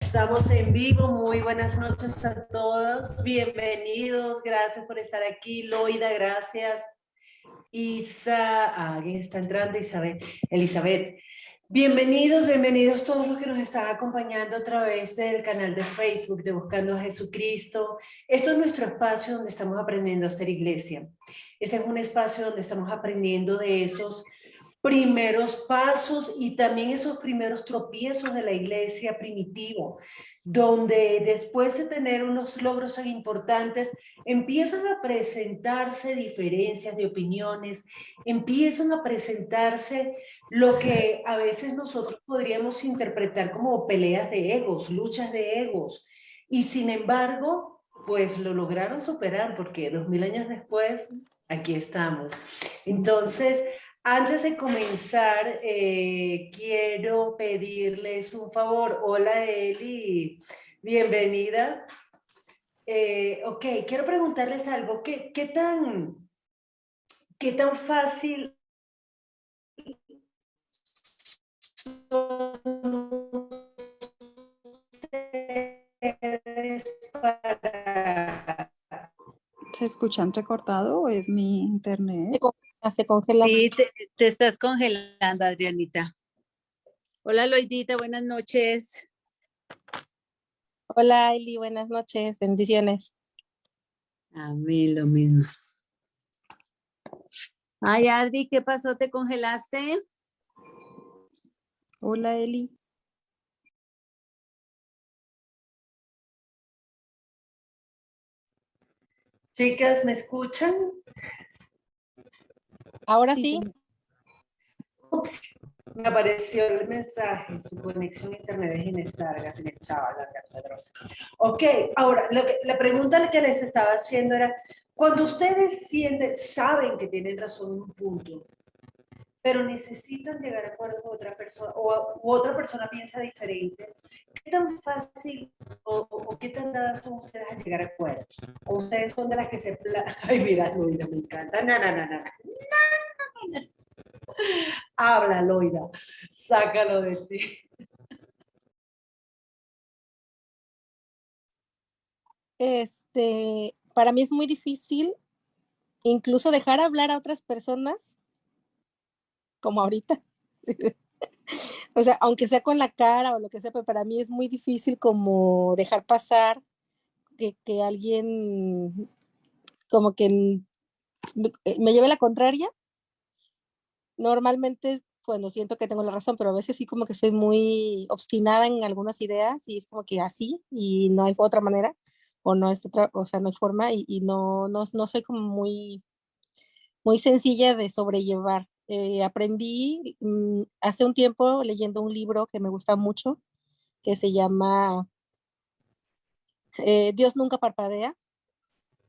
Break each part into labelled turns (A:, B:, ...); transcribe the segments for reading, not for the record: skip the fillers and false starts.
A: Estamos en vivo, muy buenas noches a todos, bienvenidos, gracias por estar aquí, Loida, gracias, alguien está entrando, Elizabeth, bienvenidos todos los que nos están acompañando a través del canal de Facebook de Buscando a Jesucristo. Esto es nuestro espacio donde estamos aprendiendo a ser iglesia. Este es un espacio donde estamos aprendiendo de esos primeros pasos y también esos primeros tropiezos de la iglesia primitivo, donde después de tener unos logros tan importantes, empiezan a presentarse diferencias de opiniones, empiezan a presentarse lo que a veces nosotros podríamos interpretar como peleas de egos, luchas de egos, y sin embargo, pues lo lograron superar, porque 2000 años después, aquí estamos. Entonces, antes de comenzar, quiero pedirles un favor. Hola, Eli, bienvenida. Ok, quiero preguntarles algo. ¿Qué tan fácil para...
B: ¿Se escucha entrecortado o es mi internet?
C: Se congela.
D: Sí, te estás congelando, Adrianita. Hola, Loidita, buenas noches.
C: Hola, Eli, buenas noches, bendiciones.
D: Amén, lo mismo. Ay, Adri, ¿qué pasó? ¿Te congelaste?
B: Hola, Eli.
A: Chicas, ¿me escuchan?
C: Ahora sí.
A: Ups, me apareció el mensaje, su conexión a internet es inestable, se me echaba la cargadrosa. Ok, ahora, la pregunta que les estaba haciendo era, cuando ustedes saben que tienen razón en un punto, pero necesitan llegar a acuerdo con otra persona, u otra persona piensa diferente, ¿qué tan fácil o qué tan dadas son ustedes a llegar a acuerdos? ¿O ustedes son de las que se... Ay, mira, Loida, me encanta. No. Habla, Loida, sácalo de ti.
C: Para mí es muy difícil incluso dejar hablar a otras personas, como ahorita. O sea, aunque sea con la cara o lo que sea, pero para mí es muy difícil como dejar pasar que alguien como que me lleve la contraria. Normalmente cuando siento que tengo la razón, pero a veces sí como que soy muy obstinada en algunas ideas y es como que así y no hay otra manera o no es otra, o sea, no hay forma y no soy como muy sencilla de sobrellevar. Aprendí hace un tiempo leyendo un libro que me gusta mucho, que se llama Dios nunca parpadea,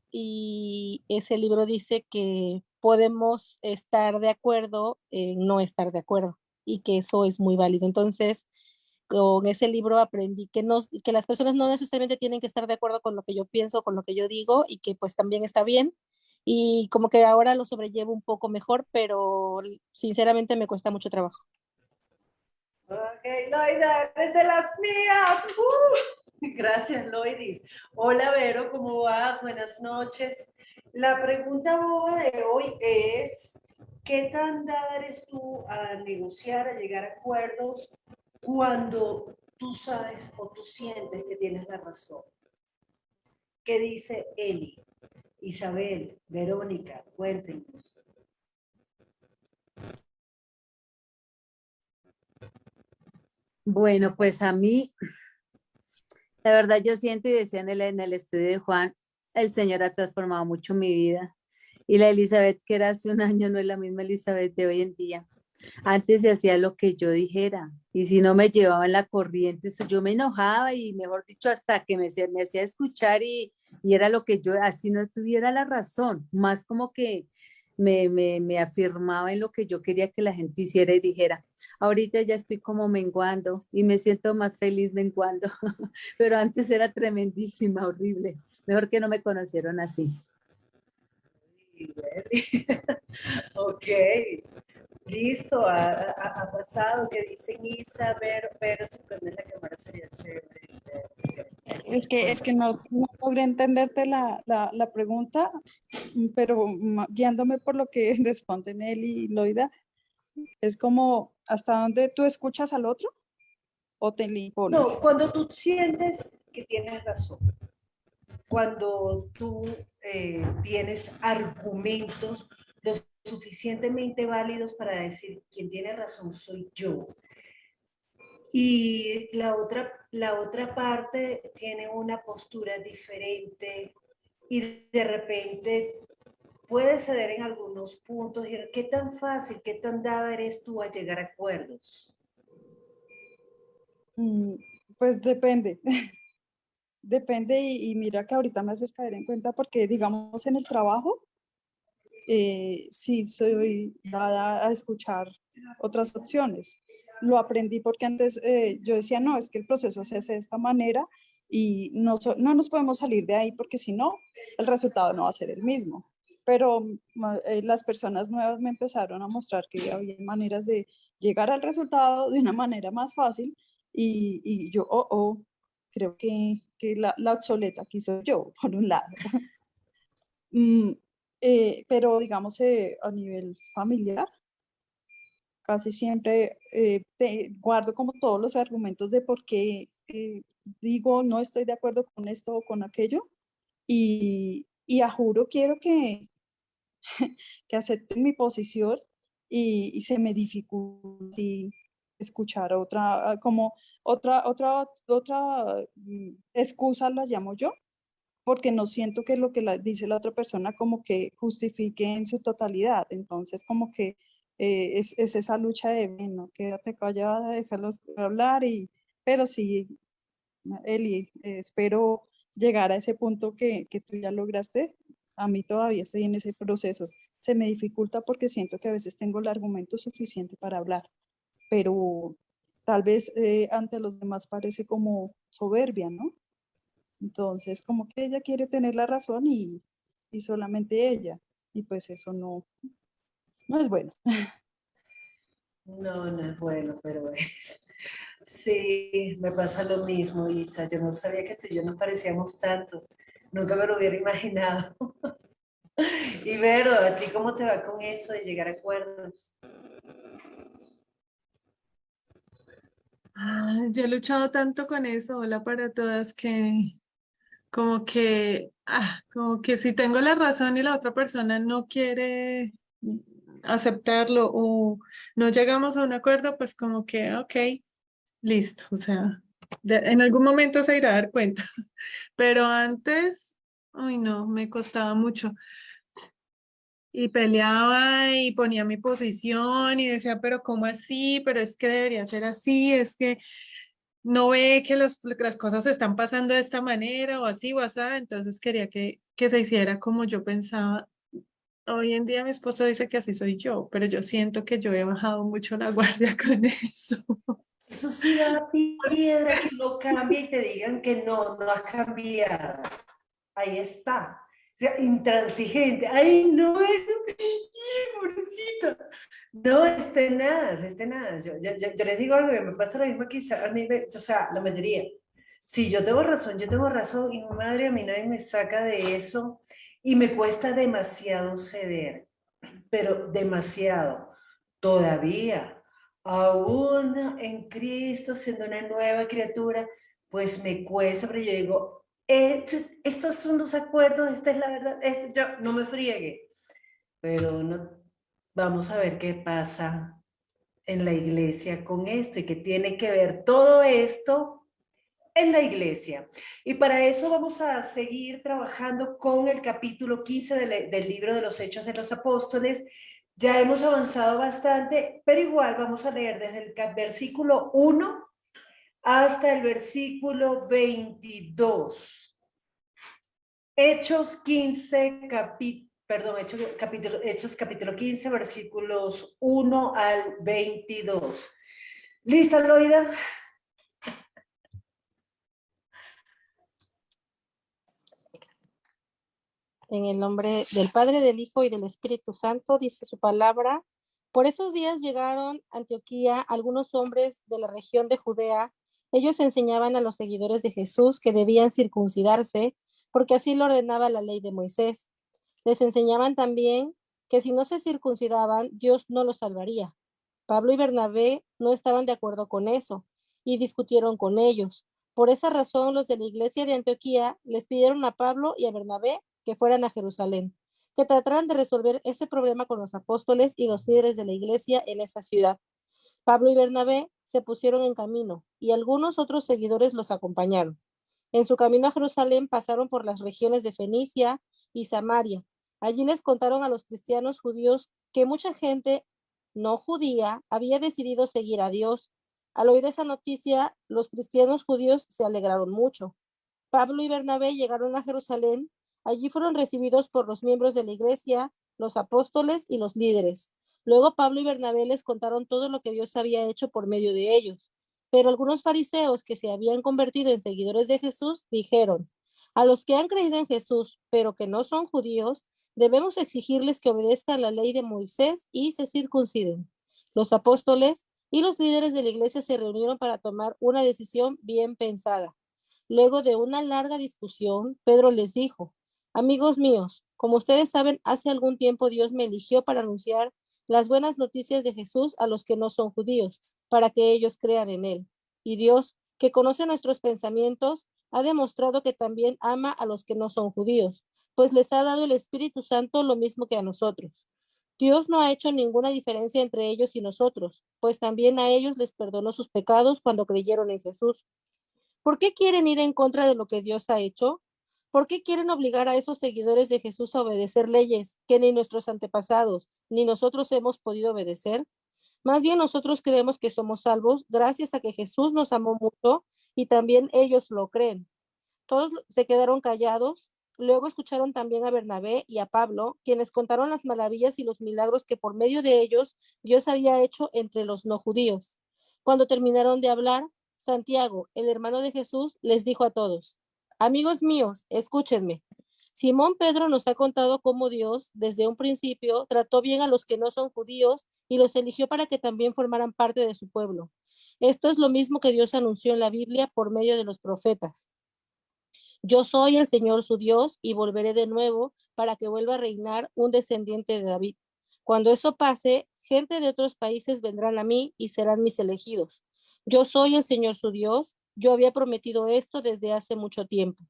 C: y ese libro dice que podemos estar de acuerdo en no estar de acuerdo y que eso es muy válido. Entonces, con ese libro aprendí que las personas no necesariamente tienen que estar de acuerdo con lo que yo pienso, con lo que yo digo y que pues también está bien. Y como que ahora lo sobrellevo un poco mejor, pero sinceramente me cuesta mucho trabajo.
A: Ok, Loida, eres de las mías. Gracias, Loidis. Hola, Vero, ¿cómo vas? Buenas noches. La pregunta boba de hoy es, ¿qué tan dada eres tú a negociar, a llegar a acuerdos cuando tú sabes o tú sientes que tienes la razón? ¿Qué dice Eli, Isabel, Verónica? Cuéntenos.
D: Bueno, pues a mí, la verdad yo siento y decía en el estudio de Juan, el Señor ha transformado mucho mi vida. Y la Elizabeth que era hace un año no es la misma Elizabeth de hoy en día. Antes se hacía lo que yo dijera y si no me llevaban la corriente, yo me enojaba y mejor dicho hasta que me hacía escuchar y era lo que yo, así no tuviera la razón, más como que me afirmaba en lo que yo quería que la gente hiciera y dijera. Ahorita ya estoy como menguando y me siento más feliz menguando, pero antes era tremendísima, horrible. Mejor que no me conocieron así.
A: Ok, Listo, ha pasado que dicen Isa, pero si prendes la cámara sería chévere.
B: Es que no logré entenderte la pregunta, pero guiándome por lo que responden él y Loida, es como, ¿hasta dónde tú escuchas al otro o te le
A: No,
B: impones?
A: cuando tú sientes que tienes razón, cuando tú tienes argumentos lo suficientemente válidos para decir quién tiene razón soy yo. Y la otra parte tiene una postura diferente y de repente puede ceder en algunos puntos. ¿Qué tan fácil, qué tan dada eres tú a llegar a acuerdos?
B: Mm, Pues depende, depende y mira que ahorita me haces caer en cuenta porque digamos en el trabajo, sí soy dada a escuchar otras opciones. Lo aprendí porque antes yo decía, no, es que el proceso se hace de esta manera y no nos podemos salir de ahí porque si no, el resultado no va a ser el mismo. Pero las personas nuevas me empezaron a mostrar que había maneras de llegar al resultado de una manera más fácil y yo, creo que la obsoleta aquí soy yo, por un lado. Mm, pero digamos a nivel familiar, casi siempre guardo como todos los argumentos de por qué digo no estoy de acuerdo con esto o con aquello y a juro quiero que acepten mi posición y se me dificulta así escuchar otra, como otra excusa la llamo yo porque no siento que lo que dice la otra persona como que justifique en su totalidad. Entonces, como que es esa lucha de, no, quédate callada, déjalos hablar, pero sí, Eli, espero llegar a ese punto que tú ya lograste. A mí todavía estoy en ese proceso. Se me dificulta porque siento que a veces tengo el argumento suficiente para hablar, pero tal vez ante los demás parece como soberbia, ¿no? Entonces, como que ella quiere tener la razón y solamente ella. Y pues eso no es bueno.
A: No, no es bueno, pero es. Sí, me pasa lo mismo, Isa. Yo no sabía que tú y yo nos parecíamos tanto. Nunca me lo hubiera imaginado. Y Vero, ¿a ti cómo te va con eso de llegar a acuerdos?
E: Yo he luchado tanto con eso, hola para todas, que como que si tengo la razón y la otra persona no quiere aceptarlo o no llegamos a un acuerdo, pues como que, ok, listo, o sea, en algún momento se irá a dar cuenta, pero antes, uy, no, me costaba mucho. Y peleaba y ponía mi posición y decía, pero ¿cómo así? Pero es que debería ser así, es que no ve que las cosas se están pasando de esta manera o así o así, entonces quería que se hiciera como yo pensaba. Hoy en día mi esposo dice que así soy yo, pero yo siento que yo he bajado mucho la guardia con eso.
A: Eso sí da piedra que uno cambie y te digan que no, no has cambiado. Ahí está. O sea, intransigente. Ay, no, es pobrecito. No, este nada. Yo les digo algo que me pasa lo mismo que a nivel, o sea, la mayoría. Sí, yo tengo razón y madre, a mí nadie me saca de eso y me cuesta demasiado ceder, pero demasiado. Todavía, aún en Cristo, siendo una nueva criatura, pues me cuesta, pero yo digo, estos son los acuerdos, esta es la verdad, yo no me friegue, pero no, vamos a ver qué pasa en la iglesia con esto y qué tiene que ver todo esto en la iglesia. Y para eso vamos a seguir trabajando con el capítulo 15 del libro de los Hechos de los Apóstoles. Ya hemos avanzado bastante, pero igual vamos a leer desde el versículo 1 hasta el versículo 22. Hechos 15, Hechos capítulo 15, versículos 1 al 22. ¿Lista, Loida?
C: En el nombre del Padre, del Hijo y del Espíritu Santo, dice su palabra. Por esos días llegaron a Antioquía algunos hombres de la región de Judea. Ellos enseñaban a los seguidores de Jesús que debían circuncidarse, porque así lo ordenaba la ley de Moisés. Les enseñaban también que si no se circuncidaban, Dios no los salvaría. Pablo y Bernabé no estaban de acuerdo con eso y discutieron con ellos. Por esa razón, los de la iglesia de Antioquía les pidieron a Pablo y a Bernabé que fueran a Jerusalén, que trataran de resolver ese problema con los apóstoles y los líderes de la iglesia en esa ciudad. Pablo y Bernabé se pusieron en camino y algunos otros seguidores los acompañaron. En su camino a Jerusalén pasaron por las regiones de Fenicia y Samaria. Allí les contaron a los cristianos judíos que mucha gente no judía había decidido seguir a Dios. Al oír esa noticia, los cristianos judíos se alegraron mucho. Pablo y Bernabé llegaron a Jerusalén. Allí fueron recibidos por los miembros de la iglesia, los apóstoles y los líderes. Luego Pablo y Bernabé les contaron todo lo que Dios había hecho por medio de ellos. Pero algunos fariseos que se habían convertido en seguidores de Jesús dijeron, a los que han creído en Jesús, pero que no son judíos, debemos exigirles que obedezcan la ley de Moisés y se circunciden. Los apóstoles y los líderes de la iglesia se reunieron para tomar una decisión bien pensada. Luego de una larga discusión, Pedro les dijo, amigos míos, como ustedes saben, hace algún tiempo Dios me eligió para anunciar las buenas noticias de Jesús a los que no son judíos, para que ellos crean en él. Y Dios, que conoce nuestros pensamientos, ha demostrado que también ama a los que no son judíos, pues les ha dado el Espíritu Santo lo mismo que a nosotros. Dios no ha hecho ninguna diferencia entre ellos y nosotros, pues también a ellos les perdonó sus pecados cuando creyeron en Jesús. ¿Por qué quieren ir en contra de lo que Dios ha hecho? ¿Por qué quieren obligar a esos seguidores de Jesús a obedecer leyes que ni nuestros antepasados ni nosotros hemos podido obedecer? Más bien nosotros creemos que somos salvos gracias a que Jesús nos amó mucho y también ellos lo creen. Todos se quedaron callados. Luego escucharon también a Bernabé y a Pablo, quienes contaron las maravillas y los milagros que por medio de ellos Dios había hecho entre los no judíos. Cuando terminaron de hablar, Santiago, el hermano de Jesús, les dijo a todos, amigos míos, escúchenme. Simón Pedro nos ha contado cómo Dios, desde un principio, trató bien a los que no son judíos y los eligió para que también formaran parte de su pueblo. Esto es lo mismo que Dios anunció en la Biblia por medio de los profetas. Yo soy el Señor su Dios y volveré de nuevo para que vuelva a reinar un descendiente de David. Cuando eso pase, gente de otros países vendrán a mí y serán mis elegidos. Yo soy el Señor su Dios. Yo había prometido esto desde hace mucho tiempo.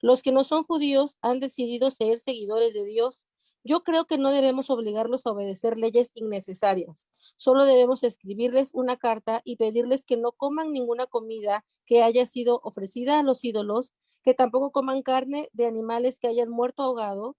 C: Los que no son judíos han decidido ser seguidores de Dios. Yo creo que no debemos obligarlos a obedecer leyes innecesarias. Solo debemos escribirles una carta y pedirles que no coman ninguna comida que haya sido ofrecida a los ídolos, que tampoco coman carne de animales que hayan muerto ahogado,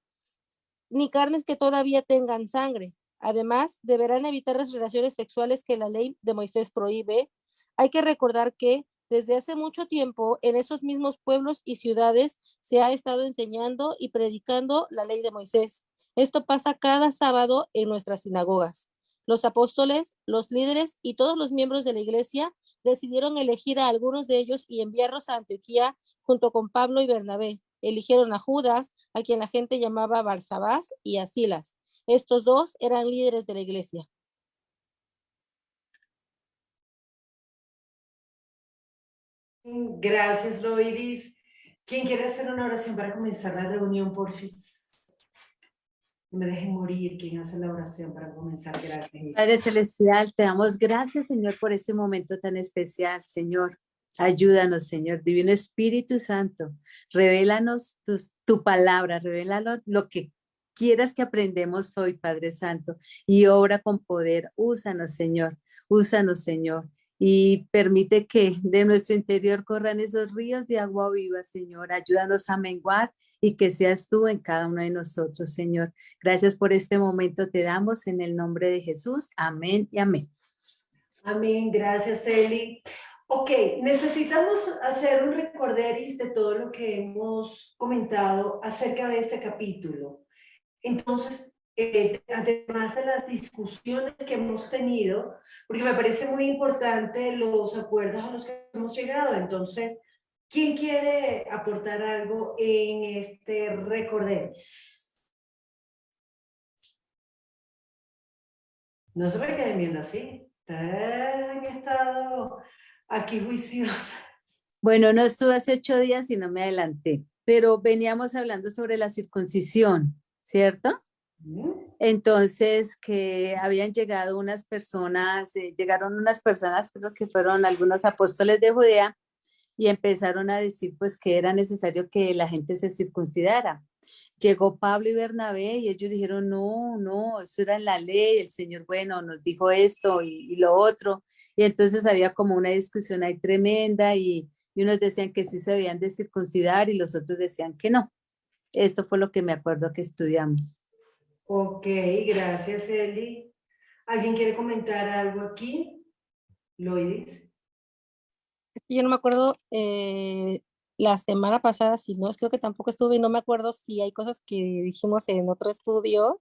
C: ni carnes que todavía tengan sangre. Además, deberán evitar las relaciones sexuales que la ley de Moisés prohíbe. Hay que recordar que desde hace mucho tiempo en esos mismos pueblos y ciudades se ha estado enseñando y predicando la ley de Moisés. Esto pasa cada sábado en nuestras sinagogas. Los apóstoles, los líderes y todos los miembros de la iglesia decidieron elegir a algunos de ellos y enviarlos a Antioquía junto con Pablo y Bernabé. Eligieron a Judas, a quien la gente llamaba Barsabás, y a Silas. Estos dos eran líderes de la iglesia.
A: Gracias, Loiris. ¿Quién quiere hacer una oración para comenzar la reunión, porfis? No me dejen morir. ¿Quién hace la oración para comenzar? Gracias.
D: Padre Celestial, te damos gracias, Señor, por este momento tan especial, Señor. Ayúdanos, Señor, Divino Espíritu Santo. Revélanos tu palabra, revélanos lo que quieras que aprendemos hoy, Padre Santo, y obra con poder. Úsanos, Señor, y permite que de nuestro interior corran esos ríos de agua viva, Señor. Ayúdanos a menguar y que seas tú en cada uno de nosotros, Señor. Gracias por este momento, te damos en el nombre de Jesús. Amén y amén.
A: Amén, gracias, Eli. Ok, necesitamos hacer un recorderis de todo lo que hemos comentado acerca de este capítulo. Entonces, además de las discusiones que hemos tenido, porque me parece muy importante los acuerdos a los que hemos llegado. Entonces, ¿quién quiere aportar algo en este recorderis? No se me queden viendo así. Han estado aquí juiciosas.
D: Bueno, no estuve hace 8 días y no me adelanté, pero veníamos hablando sobre la circuncisión, ¿cierto? Entonces, que habían llegado unas personas, llegaron unas personas, creo que fueron algunos apóstoles de Judea, y empezaron a decir pues que era necesario que la gente se circuncidara. Llegó Pablo y Bernabé y ellos dijeron, no, no, eso era en la ley, el Señor, bueno, nos dijo esto y lo otro. Y entonces había como una discusión ahí tremenda y unos decían que sí se debían de circuncidar y los otros decían que no. Esto fue lo que me acuerdo que estudiamos.
A: Ok, gracias, Eli. ¿Alguien quiere comentar algo aquí? Loidis.
C: Yo no me acuerdo la semana pasada, si no, creo que tampoco estuve y no me acuerdo si hay cosas que dijimos en otro estudio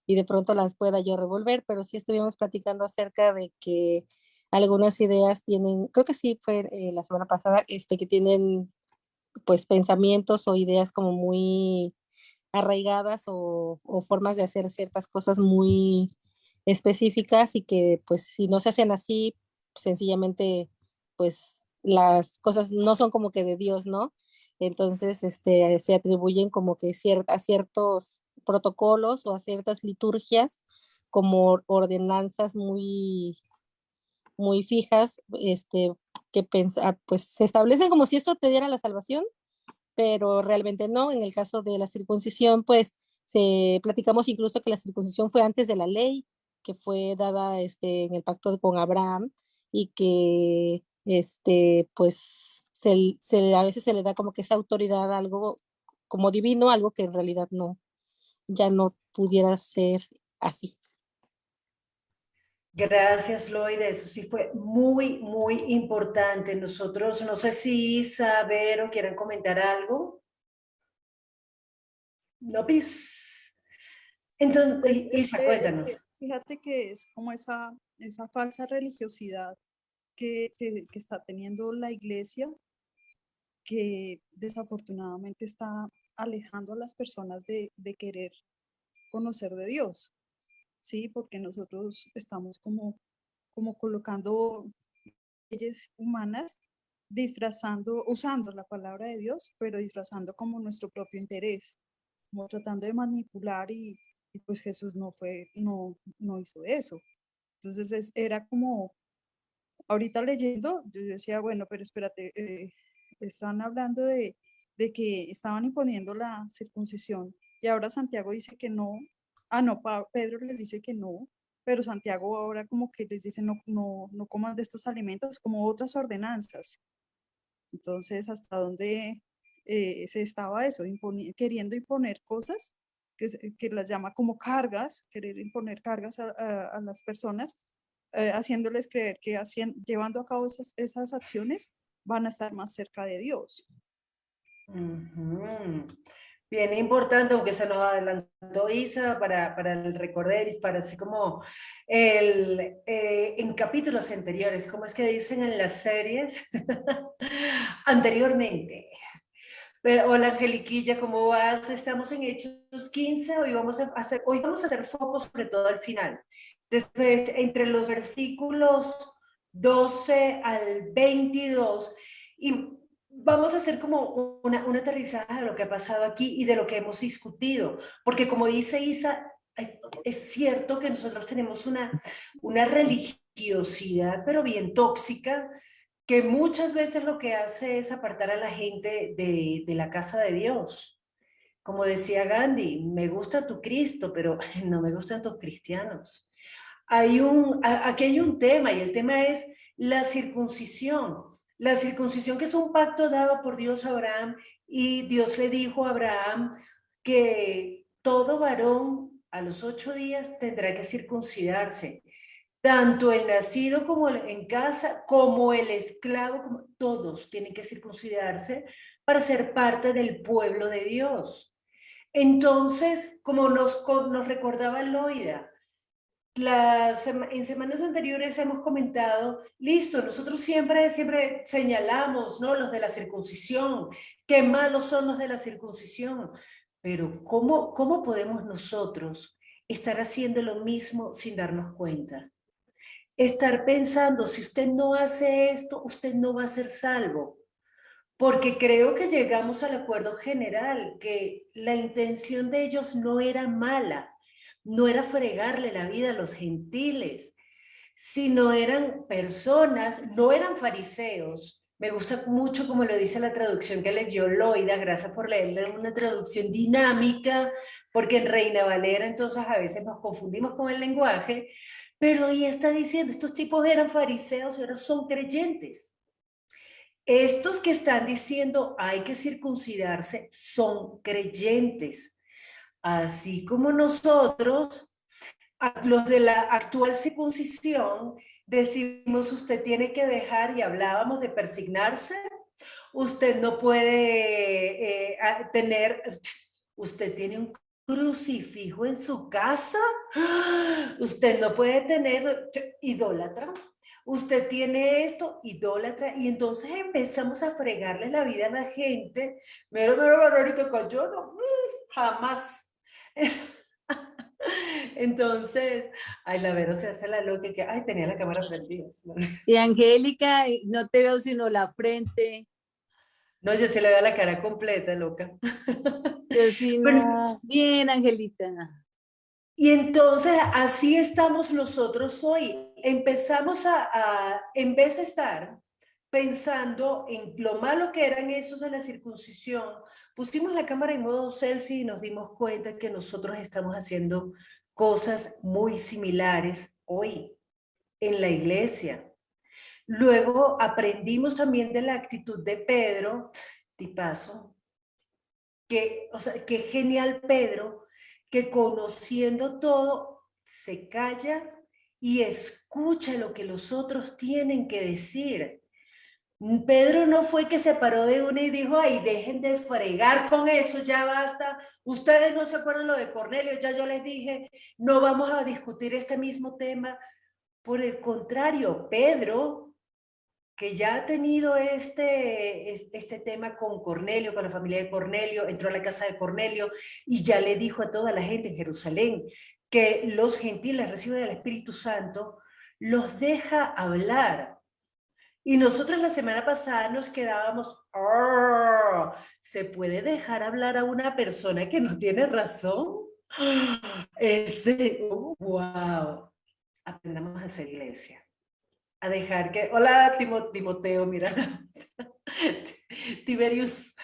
C: y de pronto las pueda yo revolver, pero sí estuvimos platicando acerca de que algunas ideas tienen, creo que sí fue la semana pasada, que tienen pues pensamientos o ideas como muy arraigadas o formas de hacer ciertas cosas muy específicas y que pues si no se hacen así, sencillamente pues las cosas no son como que de Dios, ¿no? Entonces se atribuyen como que a ciertos protocolos o a ciertas liturgias como ordenanzas muy fijas, que pues se establecen como si eso te diera la salvación, pero realmente no. En el caso de la circuncisión, pues platicamos incluso que la circuncisión fue antes de la ley, que fue dada en el pacto con Abraham y que pues a veces se le da como que esa autoridad a algo como divino, algo que en realidad no, ya no pudiera ser así.
A: Gracias, Loida. Eso sí fue muy, muy importante. Nosotros, no sé si saber o quieran comentar algo. No, pues. Entonces, Isa, cuéntanos.
B: Fíjate que es como esa falsa religiosidad que está teniendo la iglesia, que desafortunadamente está alejando a las personas de querer conocer de Dios, ¿sí? Porque nosotros estamos como colocando leyes humanas, usando la palabra de Dios, pero disfrazando como nuestro propio interés, como tratando de manipular y pues Jesús no hizo eso. Entonces era como, ahorita leyendo, yo decía, bueno, pero espérate, están hablando de que estaban imponiendo la circuncisión y ahora Santiago dice que no, no, Pedro les dice que no, pero Santiago ahora como que les dice no coman de estos alimentos, como otras ordenanzas. Entonces, ¿hasta dónde se estaba eso? Queriendo imponer cosas que las llama como cargas, querer imponer cargas a las personas, haciéndoles creer que llevando a cabo esas acciones van a estar más cerca de Dios.
A: Bien importante, aunque se nos adelantó Isa para el recorder y para así como en capítulos anteriores, como es que dicen en las series, anteriormente. Pero, hola Angeliquilla, ¿cómo vas? Estamos en Hechos 15, hoy vamos a hacer foco sobre todo al final. Después, entre los versículos 12 al 22, y vamos a hacer como una aterrizaje de lo que ha pasado aquí y de lo que hemos discutido, porque como dice Isa, es cierto que nosotros tenemos una religiosidad, pero bien tóxica, que muchas veces lo que hace es apartar a la gente de la casa de Dios. Como decía Gandhi, me gusta tu Cristo, pero no me gustan tus cristianos. Aquí hay un tema y el tema es la circuncisión. La circuncisión, que es un pacto dado por Dios a Abraham, y Dios le dijo a Abraham que todo varón a los 8 días tendrá que circuncidarse. Tanto el nacido como en casa, como el esclavo, como, todos tienen que circuncidarse para ser parte del pueblo de Dios. Entonces, como nos recordaba Loida, en semanas anteriores hemos comentado, listo, nosotros siempre señalamos, ¿no? Los de la circuncisión, qué malos son los de la circuncisión, pero ¿cómo podemos nosotros estar haciendo lo mismo sin darnos cuenta. Estar pensando, si usted no hace esto, usted no va a ser salvo. Porque creo que llegamos al acuerdo general, que la intención de ellos no era mala, no era fregarle la vida a los gentiles, sino eran personas, no eran fariseos. Me gusta mucho como lo dice la traducción que les dio Loida, gracias por leerle una traducción dinámica, porque en Reina Valera entonces a veces nos confundimos con el lenguaje, pero ahí está diciendo, estos tipos eran fariseos y ahora son creyentes. Estos que están diciendo hay que circuncidarse son creyentes, así como nosotros, los de la actual circuncisión, decimos usted tiene que dejar, y hablábamos de persignarse, usted no puede usted tiene un crucifijo en su casa, usted no puede tener, idólatra. Usted tiene esto, idólatra, y entonces empezamos a fregarle la vida a la gente. Mero, Verónica cayó, no, jamás. Entonces, ay, la Vero se hace la loca que, ay, tenía la cámara prendida.
D: Y Angélica, no te veo sino la frente.
A: No, yo se le veo la cara completa, loca.
D: Yo sí,
A: Bueno,
D: no. Bien, Angelita.
A: y entonces así estamos nosotros hoy. Empezamos en vez de estar pensando en lo malo que eran esos de la circuncisión, pusimos la cámara en modo selfie y nos dimos cuenta que nosotros estamos haciendo cosas muy similares hoy en la iglesia. Luego aprendimos también de la actitud de Pedro, tipazo, o sea, qué genial Pedro, que conociendo todo, se calla y escucha lo que los otros tienen que decir. Pedro no fue que se paró de una y dijo, ay, dejen de fregar con eso, ya basta. Ustedes no se acuerdan lo de Cornelio, ya yo les dije, no vamos a discutir este mismo tema. Por el contrario, Pedro, que ya ha tenido este tema con Cornelio, con la familia de Cornelio, entró a la casa de Cornelio y ya le dijo a toda la gente en Jerusalén que los gentiles reciben el Espíritu Santo, los deja hablar. Y nosotros la semana pasada nos quedábamos, oh, ¿se puede dejar hablar a una persona que no tiene razón? Wow, aprendamos a hacer iglesia. A dejar que, hola Timoteo, mira, Tiberius.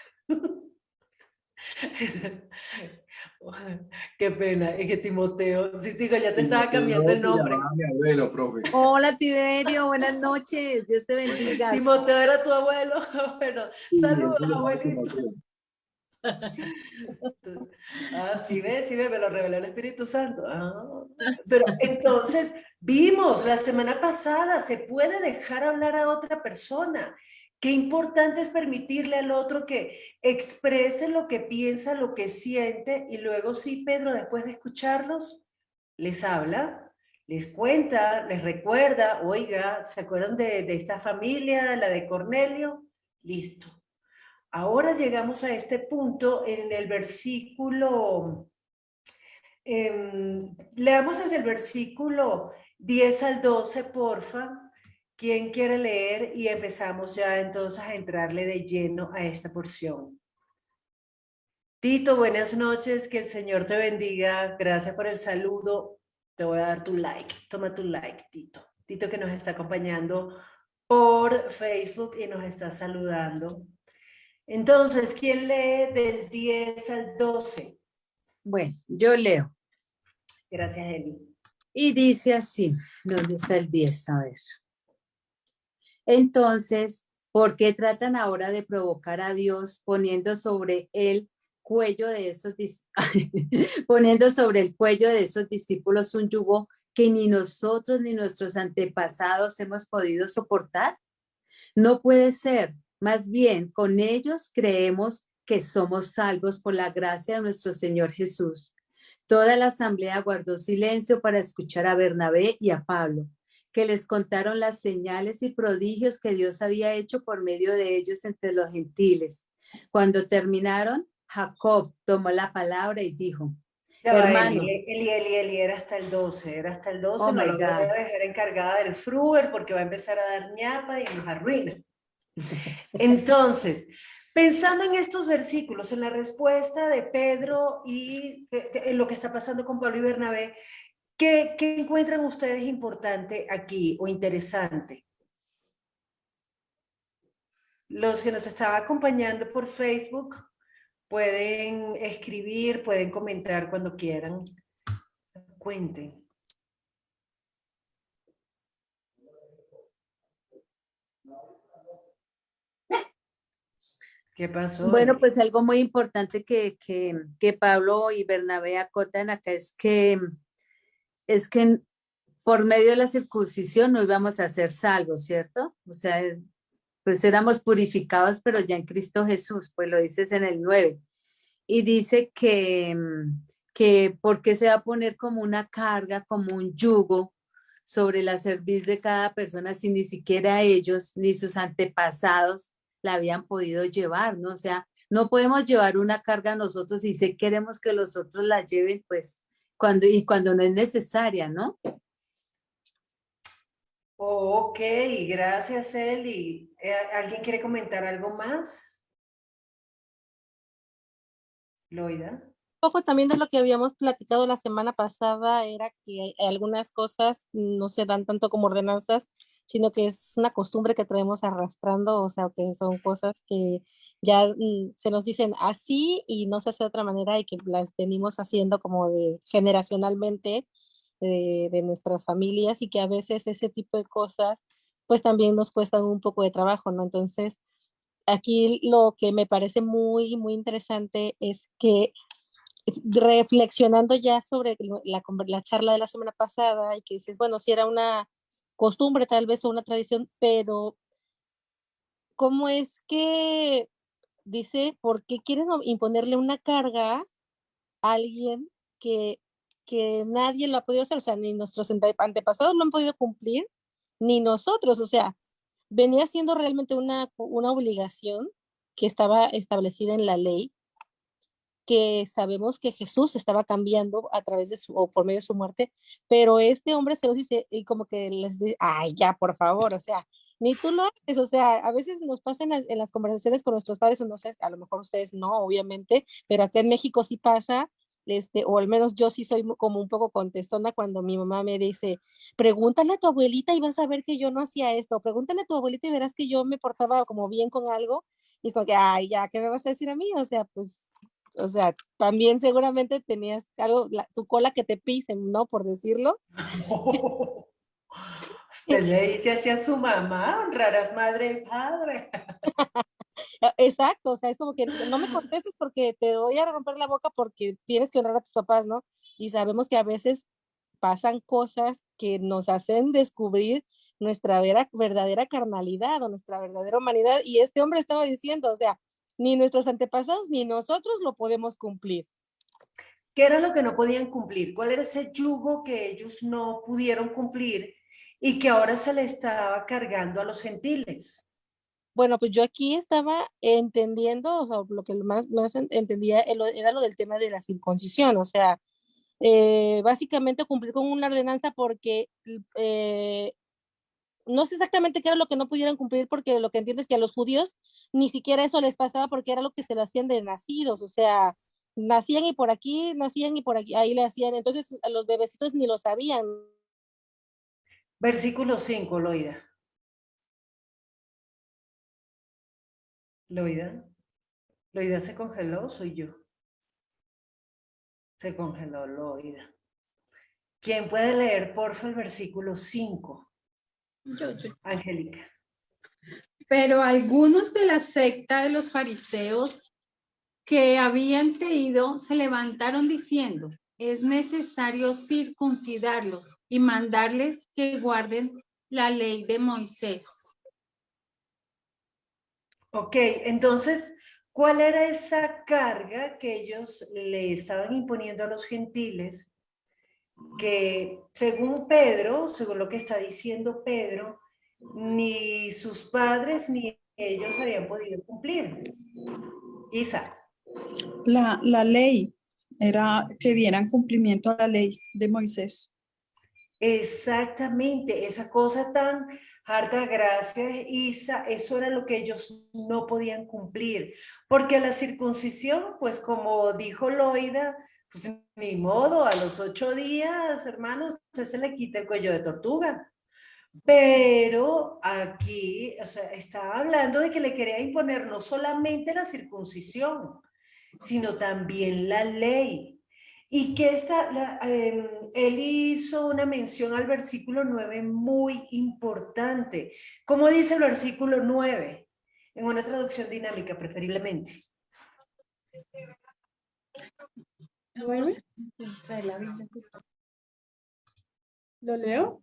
A: Qué pena, es que Timoteo, sí, digo, ya te estaba cambiando el nombre.
F: Mi abuelo, profe.
D: Hola, Tiberio, buenas noches. Dios te bendiga.
A: Timoteo era tu abuelo. Bueno, saludos, abuelito. Sí ve, me lo reveló el Espíritu Santo. Pero entonces, vimos la semana pasada, se puede dejar hablar a otra persona. Qué importante es permitirle al otro que exprese lo que piensa, lo que siente, y luego sí, Pedro, después de escucharlos, les habla, les cuenta, les recuerda, oiga, ¿se acuerdan de esta familia, la de Cornelio? Listo. Ahora llegamos a este punto en el versículo, leamos desde el versículo 10 al 12, porfa. ¿Quién quiere leer? Y empezamos ya entonces a entrarle de lleno a esta porción. Tito, buenas noches, que el Señor te bendiga. Gracias por el saludo. Te voy a dar tu like. Toma tu like, Tito. Tito que nos está acompañando por Facebook y nos está saludando. Entonces, ¿quién lee del 10 al 12?
D: Bueno, yo leo.
A: Gracias, Eli.
D: Y dice así, ¿dónde está el 10? A ver. Entonces, ¿por qué tratan ahora de provocar a Dios poniendo sobre el cuello de esos discípulos un yugo que ni nosotros ni nuestros antepasados hemos podido soportar? No puede ser. Más bien, con ellos creemos que somos salvos por la gracia de nuestro Señor Jesús. Toda la asamblea guardó silencio para escuchar a Bernabé y a Pablo, que les contaron las señales y prodigios que Dios había hecho por medio de ellos entre los gentiles. Cuando terminaron, Jacob tomó la palabra y dijo:
A: Ya va,
D: hermanos.
A: Eli, era hasta el 12, era hasta el 12,
D: Oh
A: no
D: my
A: lo voy a
D: God.
A: dejar encargada del Fruber porque va a empezar a dar ñapa y nos arruina. Entonces, pensando en estos versículos, en la respuesta de Pedro y en lo que está pasando con Pablo y Bernabé, ¿qué encuentran ustedes importante aquí o interesante? Los que nos están acompañando por Facebook pueden escribir, pueden comentar cuando quieran. Cuenten. ¿Qué pasó?
D: Bueno, pues algo muy importante que Pablo y Bernabé acotan acá es que por medio de la circuncisión no íbamos a ser salvos, ¿cierto? O sea, pues éramos purificados, pero ya en Cristo Jesús, pues lo dices en el 9. Y dice que por qué se va a poner como una carga, como un yugo sobre la cerviz de cada persona si ni siquiera ellos ni sus antepasados la habían podido llevar, ¿no? O sea, no podemos llevar una carga nosotros y si queremos que los otros la lleven, pues cuando no es necesaria, ¿no?
A: Ok, gracias, Eli. ¿Alguien quiere comentar algo más? Loida.
C: Poco también de lo que habíamos platicado la semana pasada era que algunas cosas no se dan tanto como ordenanzas, sino que es una costumbre que traemos arrastrando, o sea, que son cosas que ya se nos dicen así y no se hace de otra manera y que las venimos haciendo como de generacionalmente de nuestras familias y que a veces ese tipo de cosas pues también nos cuestan un poco de trabajo, ¿no? Entonces, aquí lo que me parece muy, muy interesante es que reflexionando ya sobre la charla de la semana pasada y que dices, bueno, si era una costumbre tal vez o una tradición, pero ¿cómo es que dice, por qué quieren imponerle una carga a alguien que, que nadie lo ha podido hacer? O sea, ni nuestros antepasados lo han podido cumplir, ni nosotros, o sea, venía siendo realmente una obligación que estaba establecida en la ley, que sabemos que Jesús estaba cambiando a través de su, o por medio de su muerte, pero este hombre se los dice y como que les dice, ay, ya, por favor, o sea, ni tú lo haces, o sea, a veces nos pasa en las conversaciones con nuestros padres, o no sé, a lo mejor ustedes no, obviamente, pero acá en México sí pasa, o al menos yo sí soy como un poco contestona cuando mi mamá me dice, pregúntale a tu abuelita y vas a ver que yo no hacía esto, pregúntale a tu abuelita y verás que yo me portaba como bien con algo, y es como que, ay, ya, ¿qué me vas a decir a mí? O sea, pues o sea, también seguramente tenías algo, tu cola que te pisen, ¿no? Por decirlo.
A: Oh, usted le dice así a su mamá, honrarás madre y padre.
C: Exacto, o sea, es como que no me contestes porque te voy a romper la boca porque tienes que honrar a tus papás, ¿no? Y sabemos que a veces pasan cosas que nos hacen descubrir nuestra verdadera carnalidad o nuestra verdadera humanidad. Y este hombre estaba diciendo, o sea, ni nuestros antepasados ni nosotros lo podemos cumplir.
A: ¿Qué era lo que no podían cumplir? ¿Cuál era ese yugo que ellos no pudieron cumplir y que ahora se le estaba cargando a los gentiles?
C: Bueno, pues yo aquí estaba entendiendo, o sea, lo que más entendía era lo del tema de la circuncisión, o sea, básicamente cumplir con una ordenanza porque no sé exactamente qué era lo que no pudieran cumplir porque lo que entiendo es que a los judíos ni siquiera eso les pasaba porque era lo que se lo hacían de nacidos, o sea, nacían y por aquí, ahí le hacían, entonces a los bebecitos ni lo sabían.
A: Versículo 5, Loida. Loida. Loida se congeló, soy yo. Se congeló Loida. ¿Quién puede leer, porfa, el versículo 5?
F: Yo.
A: Angélica.
F: Pero algunos de la secta de los fariseos que habían creído se levantaron diciendo, es necesario circuncidarlos y mandarles que guarden la ley de Moisés.
A: Ok, entonces, ¿cuál era esa carga que ellos le estaban imponiendo a los gentiles? Que según Pedro, según lo que está diciendo Pedro, ni sus padres ni ellos habían podido cumplir. Isa.
B: La ley, era que dieran cumplimiento a la ley de Moisés.
A: Exactamente, esa cosa tan harta, gracias Isa, eso era lo que ellos no podían cumplir, porque a la circuncisión, pues como dijo Loida, pues ni modo, a los 8 días, hermanos, usted se le quita el cuello de tortuga. Pero aquí, o sea, estaba hablando de que le quería imponer no solamente la circuncisión, sino también la ley. Y que él hizo una mención al versículo 9 muy importante. ¿Cómo dice el versículo 9? En una traducción dinámica, preferiblemente.
E: ¿Nueve? ¿Lo leo?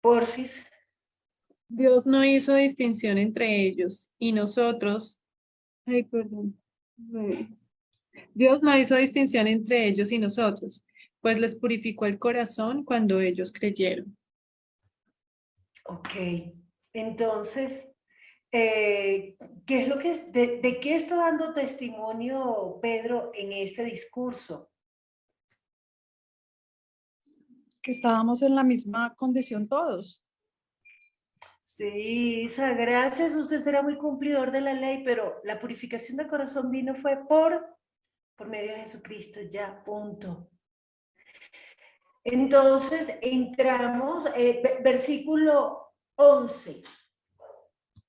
A: Porfis.
E: Dios no hizo distinción entre ellos y nosotros. Ay, perdón. Nueve. Dios no hizo distinción entre ellos y nosotros, pues les purificó el corazón cuando ellos creyeron.
A: Ok. Entonces, ¿qué es lo que de qué está dando testimonio Pedro en este discurso?
B: Que estábamos en la misma condición todos.
A: Sí, Isa, gracias. Usted será muy cumplidor de la ley, pero la purificación del corazón vino fue por medio de Jesucristo, ya, punto. Entonces, entramos, versículo 11.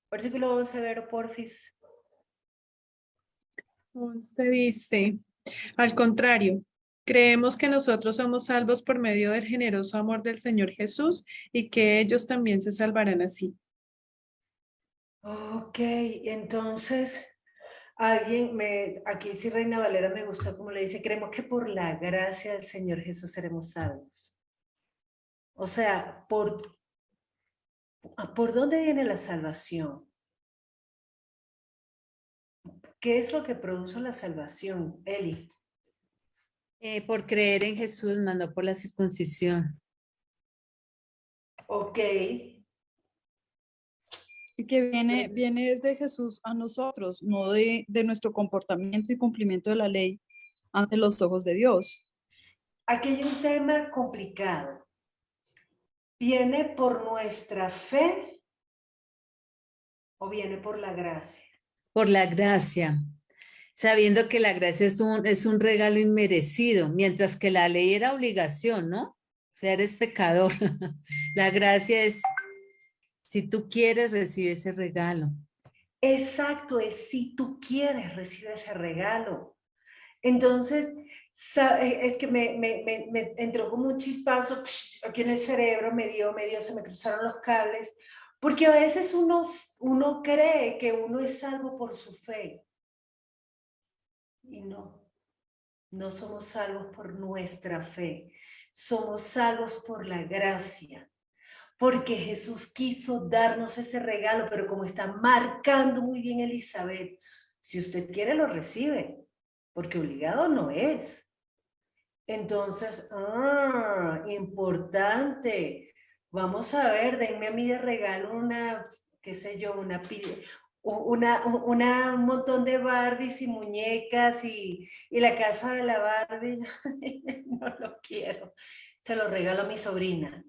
A: Versículo 11, Vero, porfis.
E: 11 dice, al contrario, creemos que nosotros somos salvos por medio del generoso amor del Señor Jesús y que ellos también se salvarán así.
A: Ok, entonces, aquí sí Reina Valera me gustó como le dice, creemos que por la gracia del Señor Jesús seremos salvos. O sea, ¿por dónde viene la salvación? ¿Qué es lo que produce la salvación, Eli?
D: Por creer en Jesús, mandó por la circuncisión.
A: Ok.
B: Y que viene desde Jesús a nosotros, no de nuestro comportamiento y cumplimiento de la ley ante los ojos de Dios.
A: Aquí hay un tema complicado. ¿Viene por nuestra fe o viene por la gracia?
D: Por la gracia, sabiendo que la gracia es un regalo inmerecido, mientras que la ley era obligación, ¿no? O sea, eres pecador. La gracia es, si tú quieres, recibe ese regalo.
A: Exacto, es si tú quieres, recibe ese regalo. Entonces, es que me entró como un chispazo aquí en el cerebro, se me cruzaron los cables, porque a veces uno cree que uno es salvo por su fe. Y no somos salvos por nuestra fe, somos salvos por la gracia. Porque Jesús quiso darnos ese regalo, pero como está marcando muy bien Elizabeth, si usted quiere lo recibe, porque obligado no es. Entonces, importante. Vamos a ver, denme a mí de regalo una, qué sé yo, un montón de Barbies y muñecas y la casa de la Barbie. No lo quiero. Se lo regalo a mi sobrina.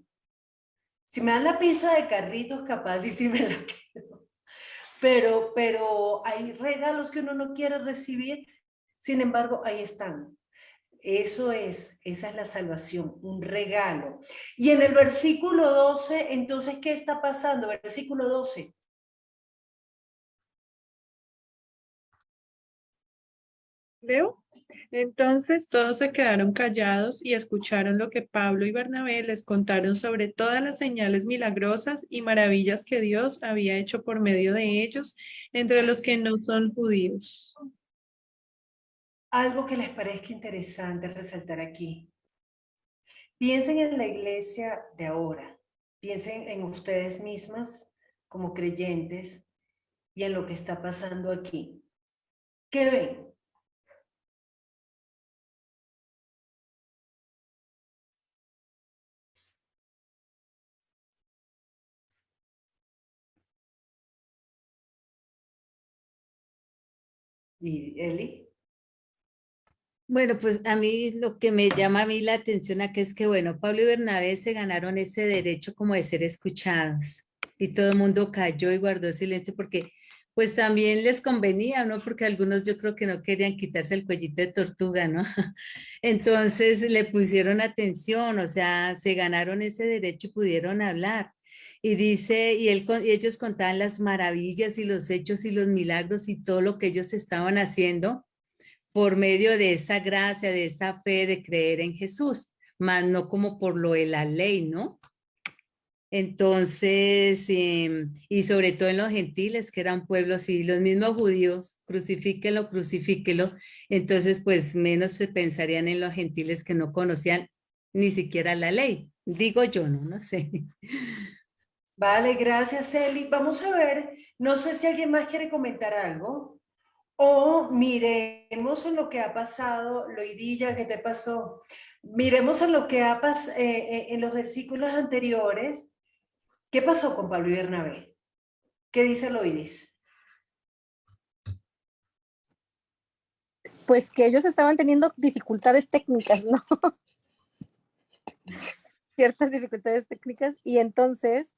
A: Si me dan la pista de carritos, capaz y sí me la quedo. Pero hay regalos que uno no quiere recibir, sin embargo, ahí están. Esa es la salvación, un regalo. Y en el versículo 12, entonces, ¿qué está pasando? Versículo 12.
E: ¿Leo? Entonces todos se quedaron callados y escucharon lo que Pablo y Bernabé les contaron sobre todas las señales milagrosas y maravillas que Dios había hecho por medio de ellos entre los que no son judíos.
A: Algo que les parezca interesante resaltar aquí. Piensen en la iglesia de ahora. Piensen en ustedes mismas como creyentes y en lo que está pasando aquí. ¿Qué ven? ¿Y Eli?
D: Bueno, pues a mí lo que me llama a mí la atención acá es que, bueno, Pablo y Bernabé se ganaron ese derecho como de ser escuchados y todo el mundo cayó y guardó silencio porque pues también les convenía, ¿no? Porque algunos yo creo que no querían quitarse el cuellito de tortuga, ¿no? Entonces le pusieron atención, o sea, se ganaron ese derecho y pudieron hablar. Y dice, y ellos contaban las maravillas y los hechos y los milagros y todo lo que ellos estaban haciendo por medio de esa gracia, de esa fe de creer en Jesús, más no como por lo de la ley, ¿no? Entonces, y sobre todo en los gentiles, que eran pueblos, y los mismos judíos, crucifíquelo, crucifíquelo, entonces pues menos se pensarían en los gentiles que no conocían ni siquiera la ley. Digo yo, no, no sé.
A: Vale, gracias, Eli. Vamos a ver, no sé si alguien más quiere comentar algo. O miremos en lo que ha pasado, Loidilla, ¿qué te pasó? Miremos en lo que ha pasado en los versículos anteriores. ¿Qué pasó con Pablo y Bernabé? ¿Qué dice Loidis?
C: Pues que ellos estaban teniendo dificultades técnicas, ¿no? Ciertas dificultades técnicas y entonces,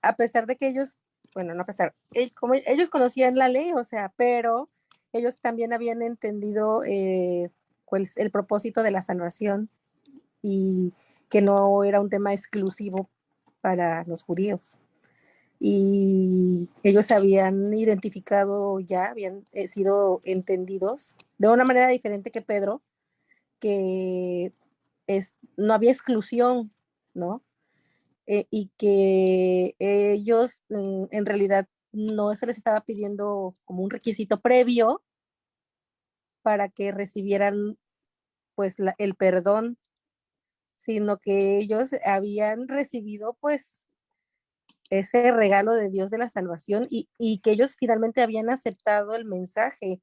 C: a pesar de que ellos, bueno, no a pesar, como ellos conocían la ley, o sea, pero ellos también habían entendido pues, el propósito de la salvación y que no era un tema exclusivo para los judíos. Y ellos habían identificado ya, habían sido entendidos de una manera diferente que Pedro, que no había exclusión, ¿no? Y que ellos en realidad no se les estaba pidiendo como un requisito previo para que recibieran pues el perdón, sino que ellos habían recibido pues ese regalo de Dios de la salvación y que ellos finalmente habían aceptado el mensaje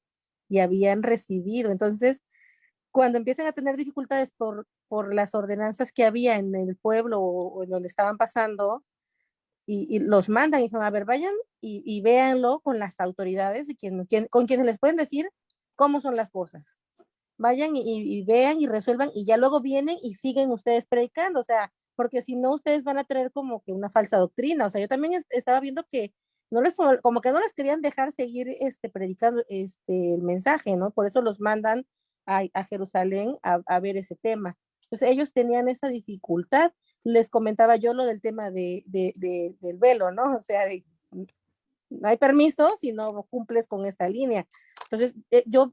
C: y habían recibido. Entonces, cuando empiezan a tener dificultades por las ordenanzas que había en el pueblo o en donde estaban pasando, y los mandan y dicen, a ver, vayan y véanlo con las autoridades y con quienes les pueden decir cómo son las cosas. Vayan y vean y resuelvan y ya luego vienen y siguen ustedes predicando, o sea, porque si no ustedes van a tener como que una falsa doctrina, o sea, yo también estaba viendo que no les, como que no les querían dejar seguir predicando el mensaje, ¿no? Por eso los mandan a Jerusalén a ver ese tema. Entonces ellos tenían esa dificultad. Les comentaba yo lo del tema del velo, ¿no? O sea, no hay permiso si no cumples con esta línea. Entonces,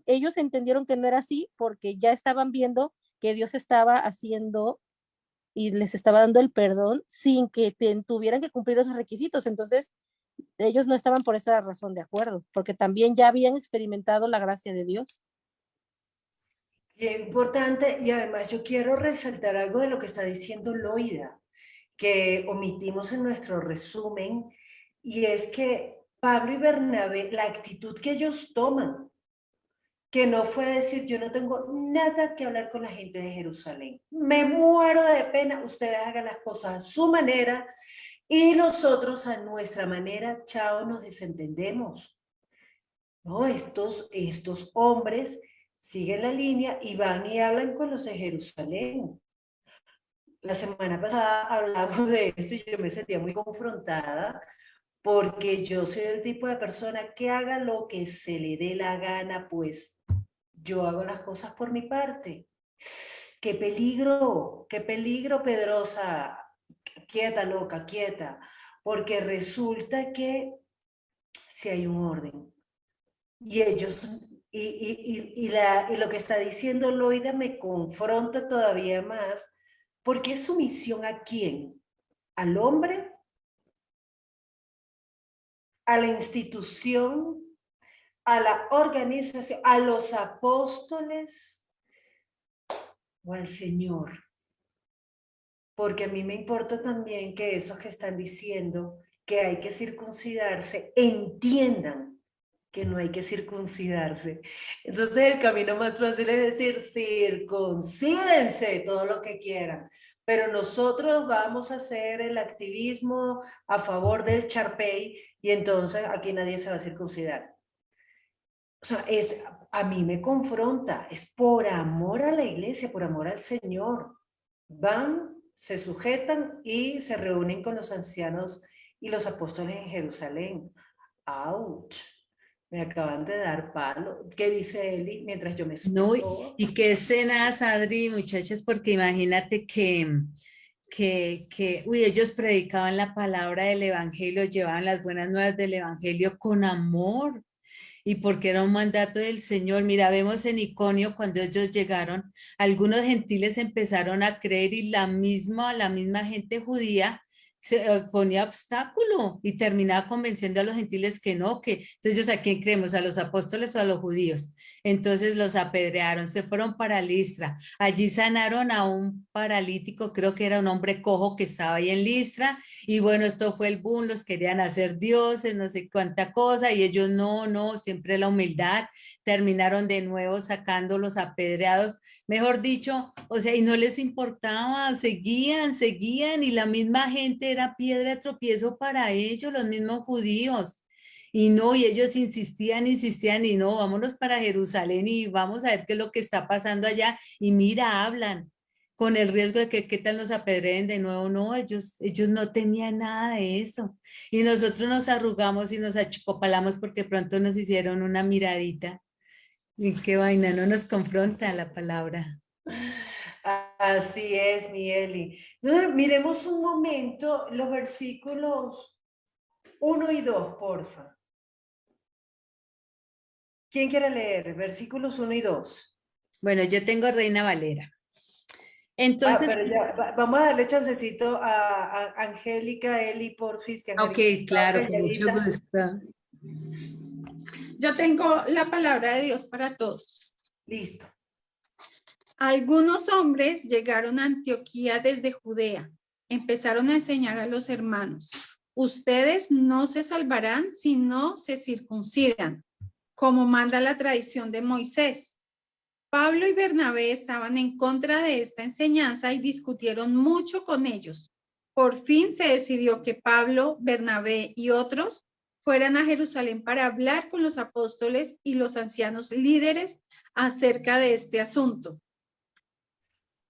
C: ellos entendieron que no era así porque ya estaban viendo que Dios estaba haciendo y les estaba dando el perdón sin que tuvieran que cumplir esos requisitos. Entonces, ellos no estaban por esa razón de acuerdo, porque también ya habían experimentado la gracia de Dios.
A: Qué importante, y además yo quiero resaltar algo de lo que está diciendo Loida, que omitimos en nuestro resumen, y es que Pablo y Bernabé, la actitud que ellos toman, que no fue decir, yo no tengo nada que hablar con la gente de Jerusalén, me muero de pena, ustedes hagan las cosas a su manera y nosotros a nuestra manera, chao, nos desentendemos. No, estos hombres siguen la línea y van y hablan con los de Jerusalén. La semana pasada hablamos de esto y yo me sentía muy confrontada porque yo soy el tipo de persona que haga lo que se le dé la gana, pues yo hago las cosas por mi parte. Qué peligro, Pedrosa, quieta, loca, quieta, porque resulta que si hay un orden y ellos, y lo que está diciendo Loida me confronta todavía más, porque es sumisión a quién, al hombre, a la institución, a la organización, a los apóstoles o al Señor. Porque a mí me importa también que esos que están diciendo que hay que circuncidarse entiendan que no hay que circuncidarse. Entonces el camino más fácil es decir, circuncídense todo lo que quieran, pero nosotros vamos a hacer el activismo a favor del Charpey y entonces aquí nadie se va a circuncidar. O sea, a mí me confronta, es por amor a la iglesia, por amor al Señor. Van, se sujetan y se reúnen con los ancianos y los apóstoles en Jerusalén. ¡Auch! Me acaban de dar palo. ¿Qué dice Eli mientras yo me
D: No,
A: subo?
D: y qué escenas, Adri, muchachas, porque imagínate uy, ellos predicaban la palabra del evangelio, llevaban las buenas nuevas del evangelio con amor. Y porque era un mandato del Señor. Mira, vemos en Iconio cuando ellos llegaron, algunos gentiles empezaron a creer y la misma gente judía se ponía obstáculo y terminaba convenciendo a los gentiles que no, que entonces ¿a quién creemos? ¿A los apóstoles o a los judíos? Entonces los apedrearon, se fueron para Listra. Allí sanaron a un paralítico, creo que era un hombre cojo que estaba ahí en Listra, y bueno, esto fue el boom, los querían hacer dioses, no sé cuánta cosa, y ellos no, siempre la humildad, terminaron de nuevo sacando los apedreados, mejor dicho, o sea, y no les importaba, seguían, y la misma gente era piedra de tropiezo para ellos, los mismos judíos. Y no, y ellos insistían, y no, vámonos para Jerusalén y vamos a ver qué es lo que está pasando allá. Y mira, hablan con el riesgo de que qué tal nos apedreen de nuevo. No, ellos no tenían nada de eso. Y nosotros nos arrugamos y nos achicopalamos porque pronto nos hicieron una miradita. Y qué vaina, no nos confronta la palabra.
A: Así es, mi Eli. No, miremos un momento los versículos 1 y 2, porfa. ¿Quién quiere leer? Versículos 1 y 2.
D: Bueno, yo tengo Reina Valera. Entonces,
A: pero ya, vamos a darle chancecito a Angélica, Eli, porfis. Que
D: ok,
A: Angélica
D: claro, con mucho gusto.
F: Yo tengo la palabra de Dios para todos.
A: Listo.
F: Algunos hombres llegaron a Antioquía desde Judea. Empezaron a enseñar a los hermanos: ustedes no se salvarán si no se circuncidan, como manda la tradición de Moisés. Pablo y Bernabé estaban en contra de esta enseñanza y discutieron mucho con ellos. Por fin se decidió que Pablo, Bernabé y otros fueran a Jerusalén para hablar con los apóstoles y los ancianos líderes acerca de este asunto.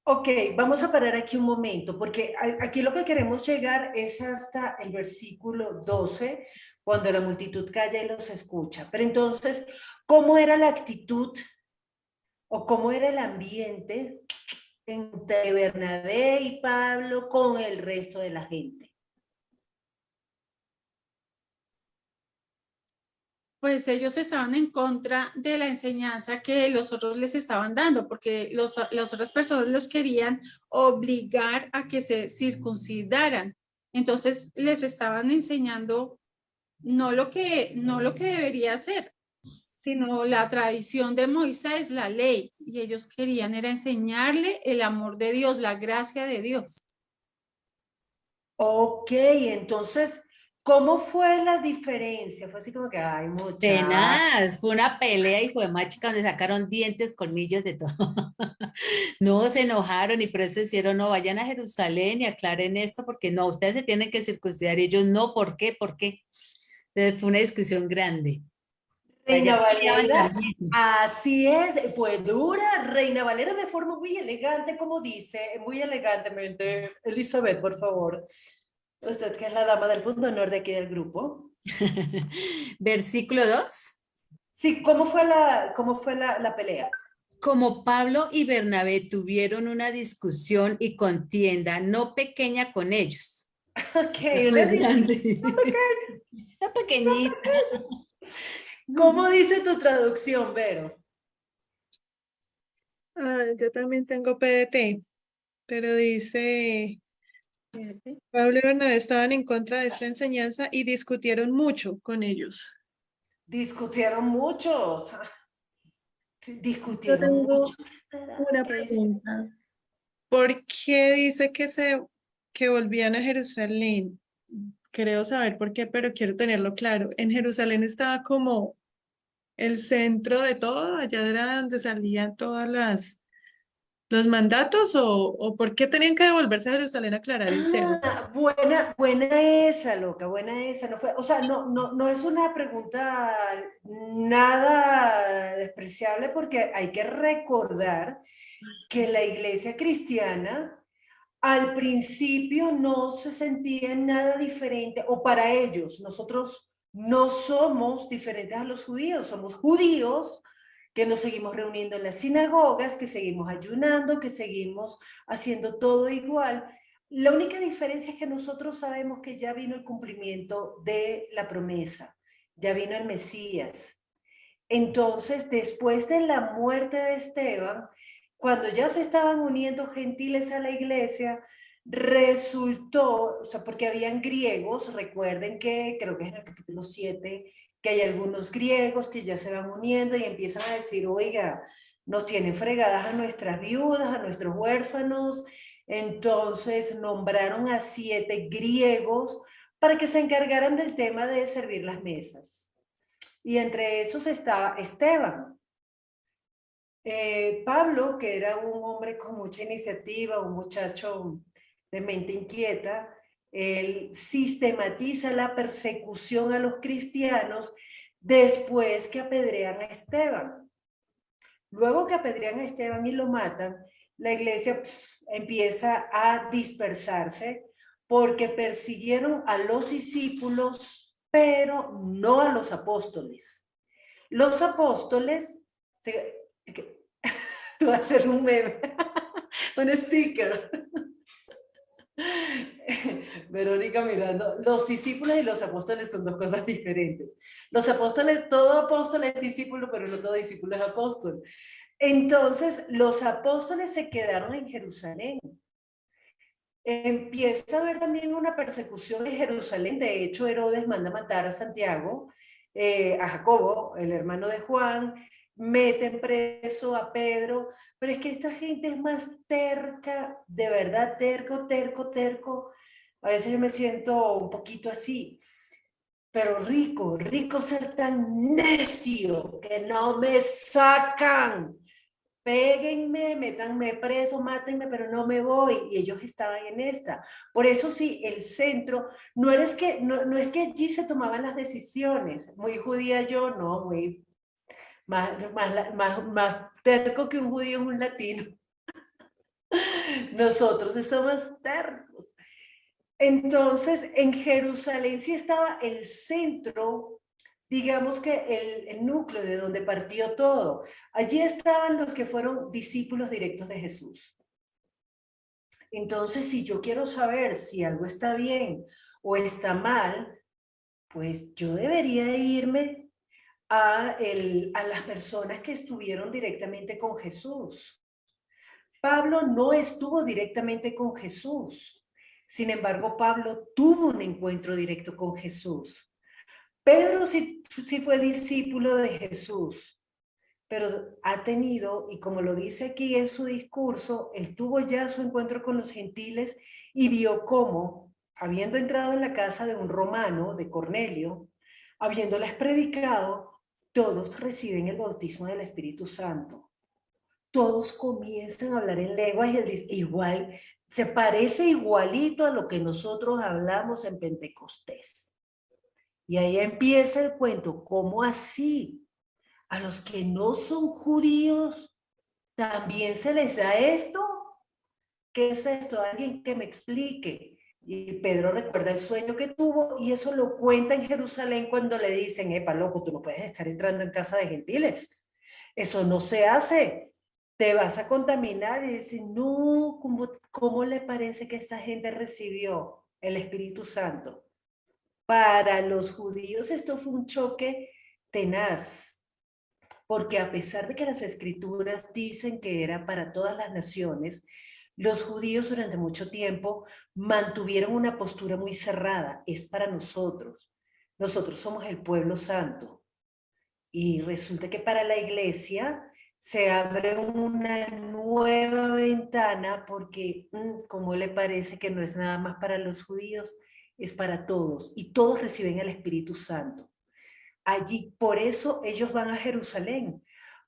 A: Ok, vamos a parar aquí un momento, porque aquí lo que queremos llegar es hasta el versículo 12, cuando la multitud calla y los escucha. Pero entonces, ¿cómo era la actitud o cómo era el ambiente entre Bernabé y Pablo con el resto de la gente?
F: Pues ellos estaban en contra de la enseñanza que los otros les estaban dando, porque las otras personas los querían obligar a que se circuncidaran. Entonces les estaban enseñando no lo que debería hacer, sino la tradición de Moisés, la ley, y ellos querían era enseñarle el amor de Dios, la gracia de Dios.
A: Ok, entonces, ¿cómo fue la diferencia? Fue así como que, ay, muchachos.
D: Tenaz, fue una pelea y fue más chica donde sacaron dientes, colmillos, de todo. No, se enojaron y por eso hicieron, no, vayan a Jerusalén y aclaren esto, porque no, ustedes se tienen que circuncidar y ellos no, ¿por qué? ¿Por qué? Entonces fue una discusión grande.
A: Reina
D: Allá peleaban
A: Valera,
D: también.
A: así es, fue dura. Reina Valera de forma muy elegante, como dice, muy elegantemente. Elizabeth, por favor. Usted que es la dama del punto de honor de aquí del grupo.
D: Versículo 2.
A: Sí, ¿cómo fue la pelea?
D: Como Pablo y Bernabé tuvieron una discusión y contienda no pequeña con ellos.
A: Ok,
D: Muy grande. Una pequeñita.
A: ¿Cómo dice tu traducción, Vero?
E: Yo también tengo PDT, pero dice, Pablo y Bernabé estaban en contra de esta enseñanza y discutieron mucho con ellos.
A: Discutieron mucho. Sí,
E: Yo
A: discutieron
E: tengo
A: mucho.
E: una
A: ¿Qué dice?
E: pregunta. ¿Por qué dice que volvían a Jerusalén? Creo saber por qué, pero quiero tenerlo claro. En Jerusalén estaba como el centro de todo, allá era donde salían todas los mandatos, o por qué tenían que devolverse a Jerusalén a aclarar el tema.
A: Buena esa, loca, buena esa. No fue, o sea, no es una pregunta nada despreciable porque hay que recordar que la iglesia cristiana al principio no se sentía nada diferente, o para ellos, nosotros no somos diferentes a los judíos, somos judíos que nos seguimos reuniendo en las sinagogas, que seguimos ayunando, que seguimos haciendo todo igual. La única diferencia es que nosotros sabemos que ya vino el cumplimiento de la promesa, ya vino el Mesías. Entonces, después de la muerte de Esteban, cuando ya se estaban uniendo gentiles a la iglesia, resultó, o sea, porque habían griegos, recuerden que creo que es en el capítulo 7, que hay algunos griegos que ya se van uniendo y empiezan a decir, oiga, nos tienen fregadas a nuestras viudas, a nuestros huérfanos. Entonces nombraron a 7 griegos para que se encargaran del tema de servir las mesas. Y entre esos estaba Esteban. Pablo, que era un hombre con mucha iniciativa, un muchacho de mente inquieta, él sistematiza la persecución a los cristianos después que apedrean a Esteban. Luego que apedrean a Esteban y lo matan, la iglesia empieza a dispersarse porque persiguieron a los discípulos, pero no a los apóstoles. Los apóstoles, tú vas a hacer un meme, un sticker. Verónica mirando, los discípulos y los apóstoles son dos cosas diferentes. Los apóstoles, todo apóstol es discípulo, pero no todo discípulo es apóstol. Entonces, los apóstoles se quedaron en Jerusalén. Empieza a haber también una persecución en Jerusalén. De hecho, Herodes manda matar a Santiago, a Jacobo, el hermano de Juan, meten preso a Pedro, pero es que esta gente es más terca, de verdad, terco. A veces yo me siento un poquito así, pero rico ser tan necio que no me sacan. Péguenme, métanme preso, mátenme, pero no me voy. Y ellos estaban en esta. Por eso sí, el centro, no es que allí se tomaban las decisiones. Muy judía yo, no, muy más terco que un judío es un latino. Nosotros somos tercos. Entonces, en Jerusalén sí estaba el centro, digamos que el núcleo de donde partió todo. Allí estaban los que fueron discípulos directos de Jesús. Entonces, si yo quiero saber si algo está bien o está mal, pues yo debería irme a las personas que estuvieron directamente con Jesús. Pablo no estuvo directamente con Jesús. Sin embargo, Pablo tuvo un encuentro directo con Jesús. Pedro sí fue discípulo de Jesús, pero ha tenido, y como lo dice aquí en su discurso, él tuvo ya su encuentro con los gentiles y vio cómo, habiendo entrado en la casa de un romano, de Cornelio, habiéndoles predicado, todos reciben el bautismo del Espíritu Santo. Todos comienzan a hablar en lenguas y él dice, igual, se parece igualito a lo que nosotros hablamos en Pentecostés. Y ahí empieza el cuento, ¿cómo así? A los que no son judíos, ¿también se les da esto? ¿Qué es esto? Alguien que me explique. Y Pedro recuerda el sueño que tuvo y eso lo cuenta en Jerusalén cuando le dicen, epa, loco, tú no puedes estar entrando en casa de gentiles. Eso no se hace. Te vas a contaminar. Y dicen, no, ¿cómo le parece que esta gente recibió el Espíritu Santo? Para los judíos esto fue un choque tenaz, porque a pesar de que las escrituras dicen que era para todas las naciones, los judíos durante mucho tiempo mantuvieron una postura muy cerrada. Es para nosotros. Nosotros somos el pueblo santo. Y resulta que para la iglesia se abre una nueva ventana porque, ¿cómo le parece que no es nada más para los judíos? Es para todos y todos reciben el Espíritu Santo. Allí, por eso ellos van a Jerusalén,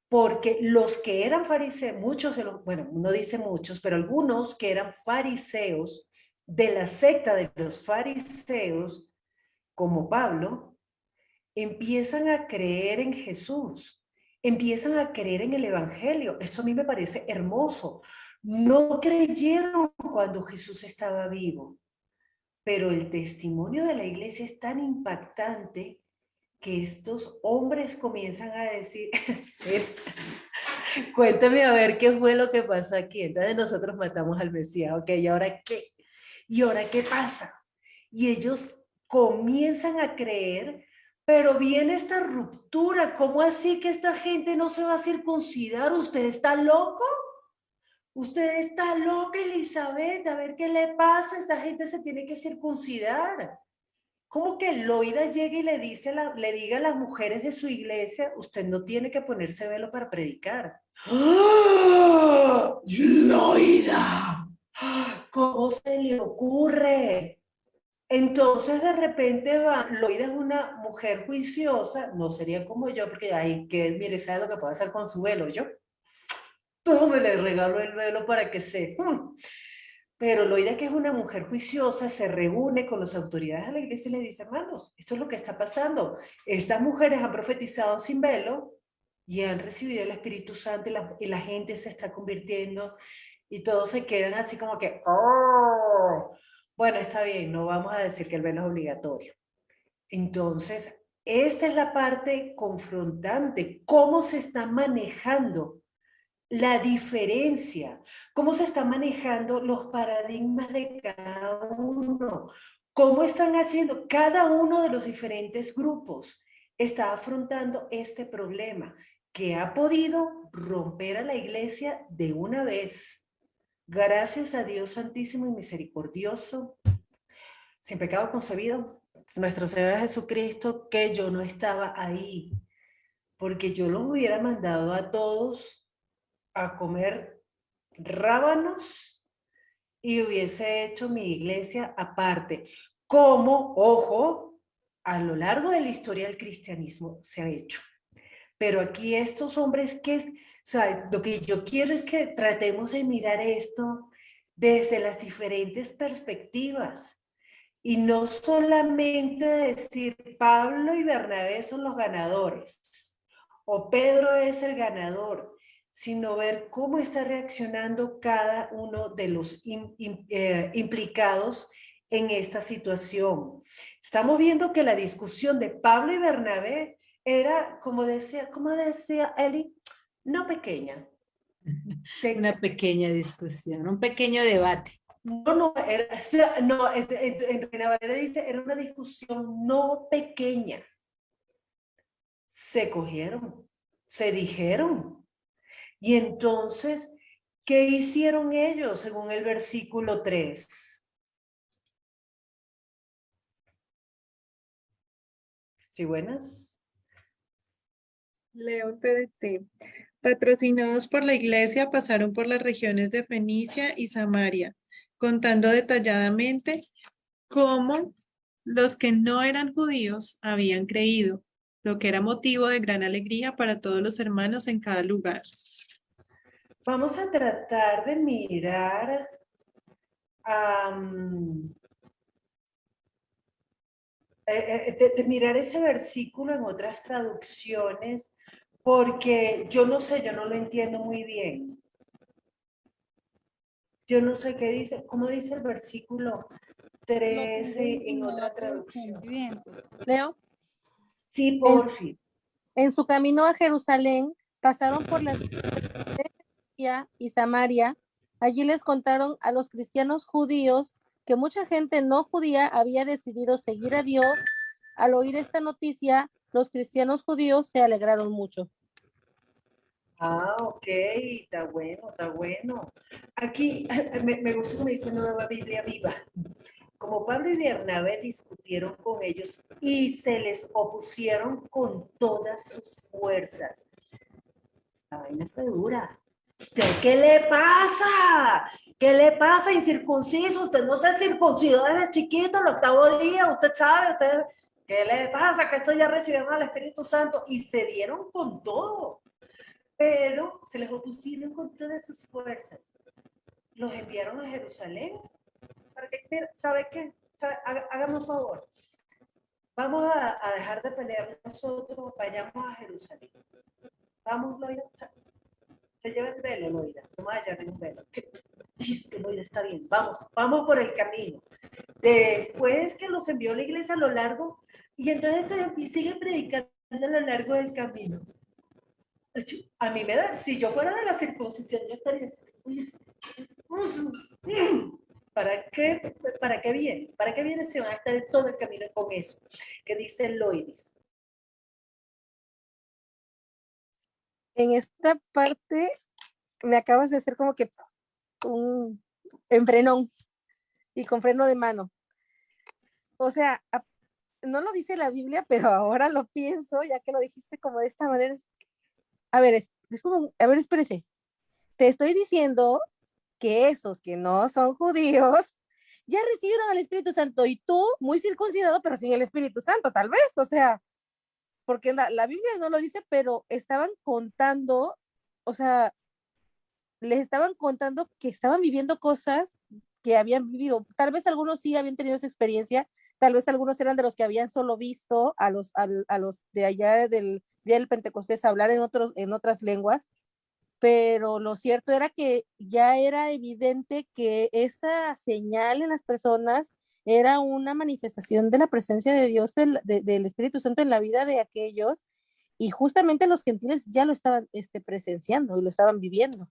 A: porque los que eran fariseos, muchos de los, bueno, no dice muchos, pero algunos que eran fariseos de la secta de los fariseos, como Pablo, empiezan a creer en Jesús. empiezan a creer en el Evangelio. Esto a mí me parece hermoso. No creyeron cuando Jesús estaba vivo, pero el testimonio de la iglesia es tan impactante que estos hombres comienzan a decir, cuéntame a ver qué fue lo que pasó aquí. Entonces nosotros matamos al Mesías, ok, ¿y ahora qué? ¿Y ahora qué pasa? Y ellos comienzan a creer, pero viene esta ruptura. ¿Cómo así que esta gente no se va a circuncidar? ¿Usted está loco? ¿Usted está loca, Elizabeth? A ver qué le pasa. Esta gente se tiene que circuncidar. ¿Cómo que Loida llega y le diga a las mujeres de su iglesia, usted no tiene que ponerse velo para predicar? ¡Ah! ¡Loida! ¿Cómo se le ocurre? Entonces de repente Loida es una mujer juiciosa, no sería como yo, porque ay, que mire, sabe lo que puede hacer con su velo, yo. Todo me le regalo el velo para que se... Pero Loida, que es una mujer juiciosa, se reúne con las autoridades de la iglesia y le dice, hermanos, esto es lo que está pasando. Estas mujeres han profetizado sin velo y han recibido el Espíritu Santo y la gente se está convirtiendo y todos se quedan así como que, ¡oh! Bueno, está bien, no vamos a decir que el velo es obligatorio. Entonces, esta es la parte confrontante, cómo se está manejando la diferencia, cómo se están manejando los paradigmas de cada uno, cómo están haciendo cada uno de los diferentes grupos, está afrontando este problema que ha podido romper a la iglesia de una vez. Gracias a Dios Santísimo y Misericordioso, sin pecado concebido, nuestro Señor Jesucristo, que yo no estaba ahí, porque yo los hubiera mandado a todos a comer rábanos y hubiese hecho mi iglesia aparte, como, ojo, a lo largo de la historia del cristianismo se ha hecho. Pero aquí estos hombres, o sea, lo que yo quiero es que tratemos de mirar esto desde las diferentes perspectivas y no solamente decir Pablo y Bernabé son los ganadores o Pedro es el ganador, sino ver cómo está reaccionando cada uno de los implicados en esta situación. Estamos viendo que la discusión de Pablo y Bernabé era, como decía Eli, no pequeña.
D: Una pequeña discusión, un pequeño debate.
A: En Reina Valera dice, era una discusión no pequeña. Se cogieron, se dijeron. Y entonces, ¿qué hicieron ellos según el versículo 3? ¿Sí, buenas?
E: Leo TDT. Patrocinados por la iglesia, pasaron por las regiones de Fenicia y Samaria, contando detalladamente cómo los que no eran judíos habían creído, lo que era motivo de gran alegría para todos los hermanos en cada lugar.
A: Vamos a tratar de mirar de mirar ese versículo en otras traducciones, porque yo no sé, yo no lo entiendo muy bien. Yo no sé qué dice, ¿cómo dice el versículo 13 en otra traducción?
C: Leo.
A: Sí, por fin.
C: En su camino a Jerusalén, pasaron por las y Samaria. Allí les contaron a los cristianos judíos que mucha gente no judía había decidido seguir a Dios. Al oír esta noticia, los cristianos judíos se alegraron mucho.
A: Ah, ok, está bueno, está bueno. Aquí me gusta como dice Nueva Biblia Viva. Como Pablo y Bernabé discutieron con ellos y se les opusieron con todas sus fuerzas. Esta vaina está dura. ¿Usted qué le pasa? ¿Qué le pasa, incircunciso? Usted no se circuncidó desde chiquito, el 8º día, usted sabe, ¿qué le pasa? Que esto ya recibieron al Espíritu Santo y se dieron con todo. Pero se les opusieron con todas sus fuerzas. Los enviaron a Jerusalén. Para que, ¿sabe qué? Hágame un favor. Vamos a dejar de pelear nosotros, vayamos a Jerusalén. vamos, Loida. Se lleva el velo, Loida. No me vaya a llevar un velo. Es que Loida está bien. Vamos por el camino. Después que los envió la iglesia a lo largo, y entonces sigue predicando a lo largo del camino. A mí me da, si yo fuera de la circuncisión, yo estaría así, ¿para qué viene? ¿Para qué viene si van a estar todo el camino con eso? ¿Qué dice Loidis?
C: En esta parte me acabas de hacer como que un enfrenón y con freno de mano. O sea, no lo dice la Biblia, pero ahora lo pienso, ya que lo dijiste como de esta manera. A ver, es como, a ver, espérese. Te estoy diciendo que esos que no son judíos ya recibieron al Espíritu Santo y tú, muy circuncidado, pero sin el Espíritu Santo, tal vez. O sea, porque la Biblia no lo dice, pero estaban contando, o sea, les estaban contando que estaban viviendo cosas que habían vivido. Tal vez algunos sí habían tenido esa experiencia, tal vez algunos eran de los que habían solo visto a los de allá del día del Pentecostés hablar en otras lenguas, pero lo cierto era que ya era evidente que esa señal en las personas era una manifestación de la presencia de Dios, del Espíritu Santo en la vida de aquellos, y justamente los gentiles ya lo estaban presenciando y lo estaban viviendo.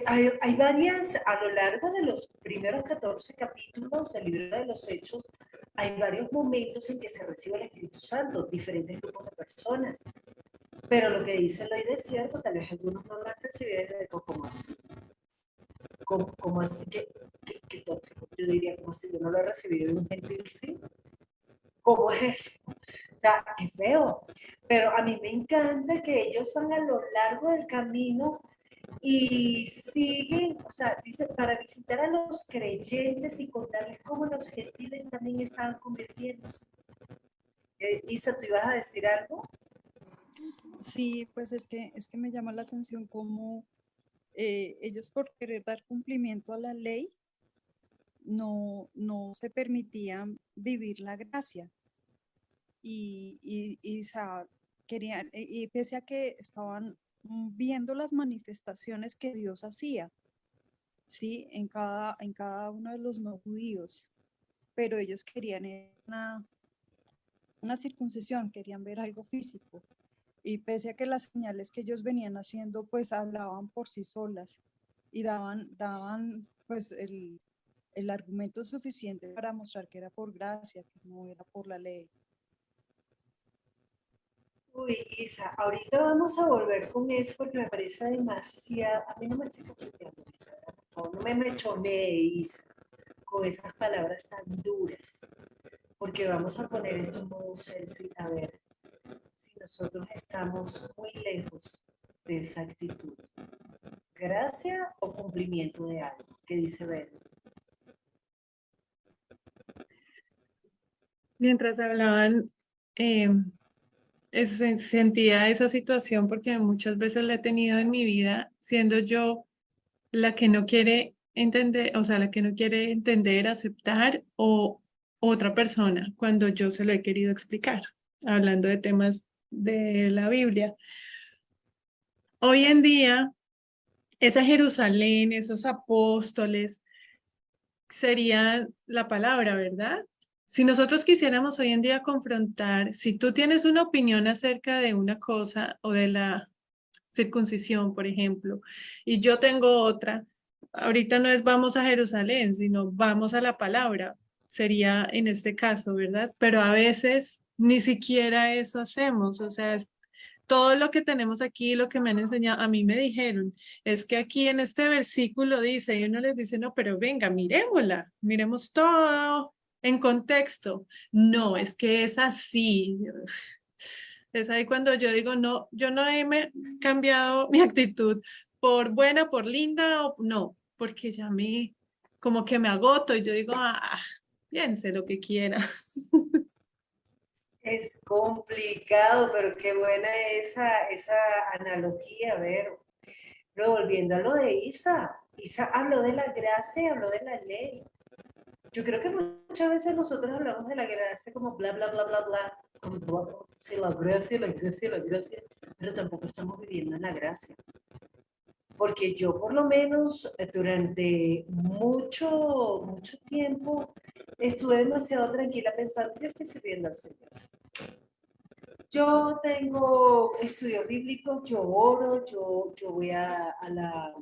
A: Hay varias, a lo largo de los primeros 14 capítulos del libro de los Hechos, hay varios momentos en que se recibe el Espíritu Santo, diferentes grupos de personas. Pero lo que dice Loida es cierto, tal vez algunos no lo han recibido, ¿cómo así? ¿Cómo así que tóxico? Yo diría, como si yo no lo he recibido de un gentil, sí. ¿Cómo es eso? O sea, qué feo. Pero a mí me encanta que ellos van a lo largo del camino y siguen, o sea, dice, para visitar a los creyentes y contarles cómo los gentiles también estaban convirtiéndose. Isa, ¿tú ibas a decir algo?
B: Sí, pues es que me llama la atención cómo ellos por querer dar cumplimiento a la ley no se permitían vivir la gracia y o sea, querían, y pese a que estaban viendo las manifestaciones que Dios hacía, ¿sí? En cada uno de los no judíos, pero ellos querían una circuncisión, querían ver algo físico. Y pese a que las señales que ellos venían haciendo, pues hablaban por sí solas y daban pues el argumento suficiente para mostrar que era por gracia, que no era por la ley.
A: Uy, Isa, ahorita vamos a volver con eso porque me parece demasiado. A mí no me estoy cacheteando, Isa, por favor, no me mechonee, Isa, con esas palabras tan duras, porque vamos a poner esto en modo selfie, a ver si nosotros estamos muy lejos de esa actitud. ¿Gracia o cumplimiento de algo? ¿Qué dice Vero?
E: Mientras hablaban, sentía esa situación porque muchas veces la he tenido en mi vida, siendo yo la que no quiere entender, o sea, la que no quiere entender, aceptar, o otra persona cuando yo se lo he querido explicar, hablando de temas de la Biblia. Hoy en día, esa Jerusalén, esos apóstoles, sería la palabra, ¿verdad? Si nosotros quisiéramos hoy en día confrontar, si tú tienes una opinión acerca de una cosa o de la circuncisión, por ejemplo, y yo tengo otra, ahorita no es vamos a Jerusalén, sino vamos a la palabra, sería en este caso, ¿verdad? Pero a veces ni siquiera eso hacemos, o sea, todo lo que tenemos aquí, lo que me han enseñado, a mí me dijeron, es que aquí en este versículo dice, y uno les dice, no, pero venga, miremosla, miremos todo en contexto. No, es que es así. Es ahí cuando yo digo, no, yo no he cambiado mi actitud por buena, por linda, o no, porque ya me, como que me agoto y yo digo, piense lo que quiera.
A: Es complicado, pero qué buena esa analogía, Vero. Pero volviendo a lo de Isa, Isa habló de la gracia y habló de la ley. Yo creo que muchas veces nosotros hablamos de la gracia como bla, bla, bla, bla, bla, como sí, la gracia, la gracia, la gracia, pero tampoco estamos viviendo en la gracia. Porque yo por lo menos durante mucho tiempo estuve demasiado tranquila pensando, yo estoy sirviendo al Señor. Yo tengo estudios bíblicos, yo oro, yo voy a la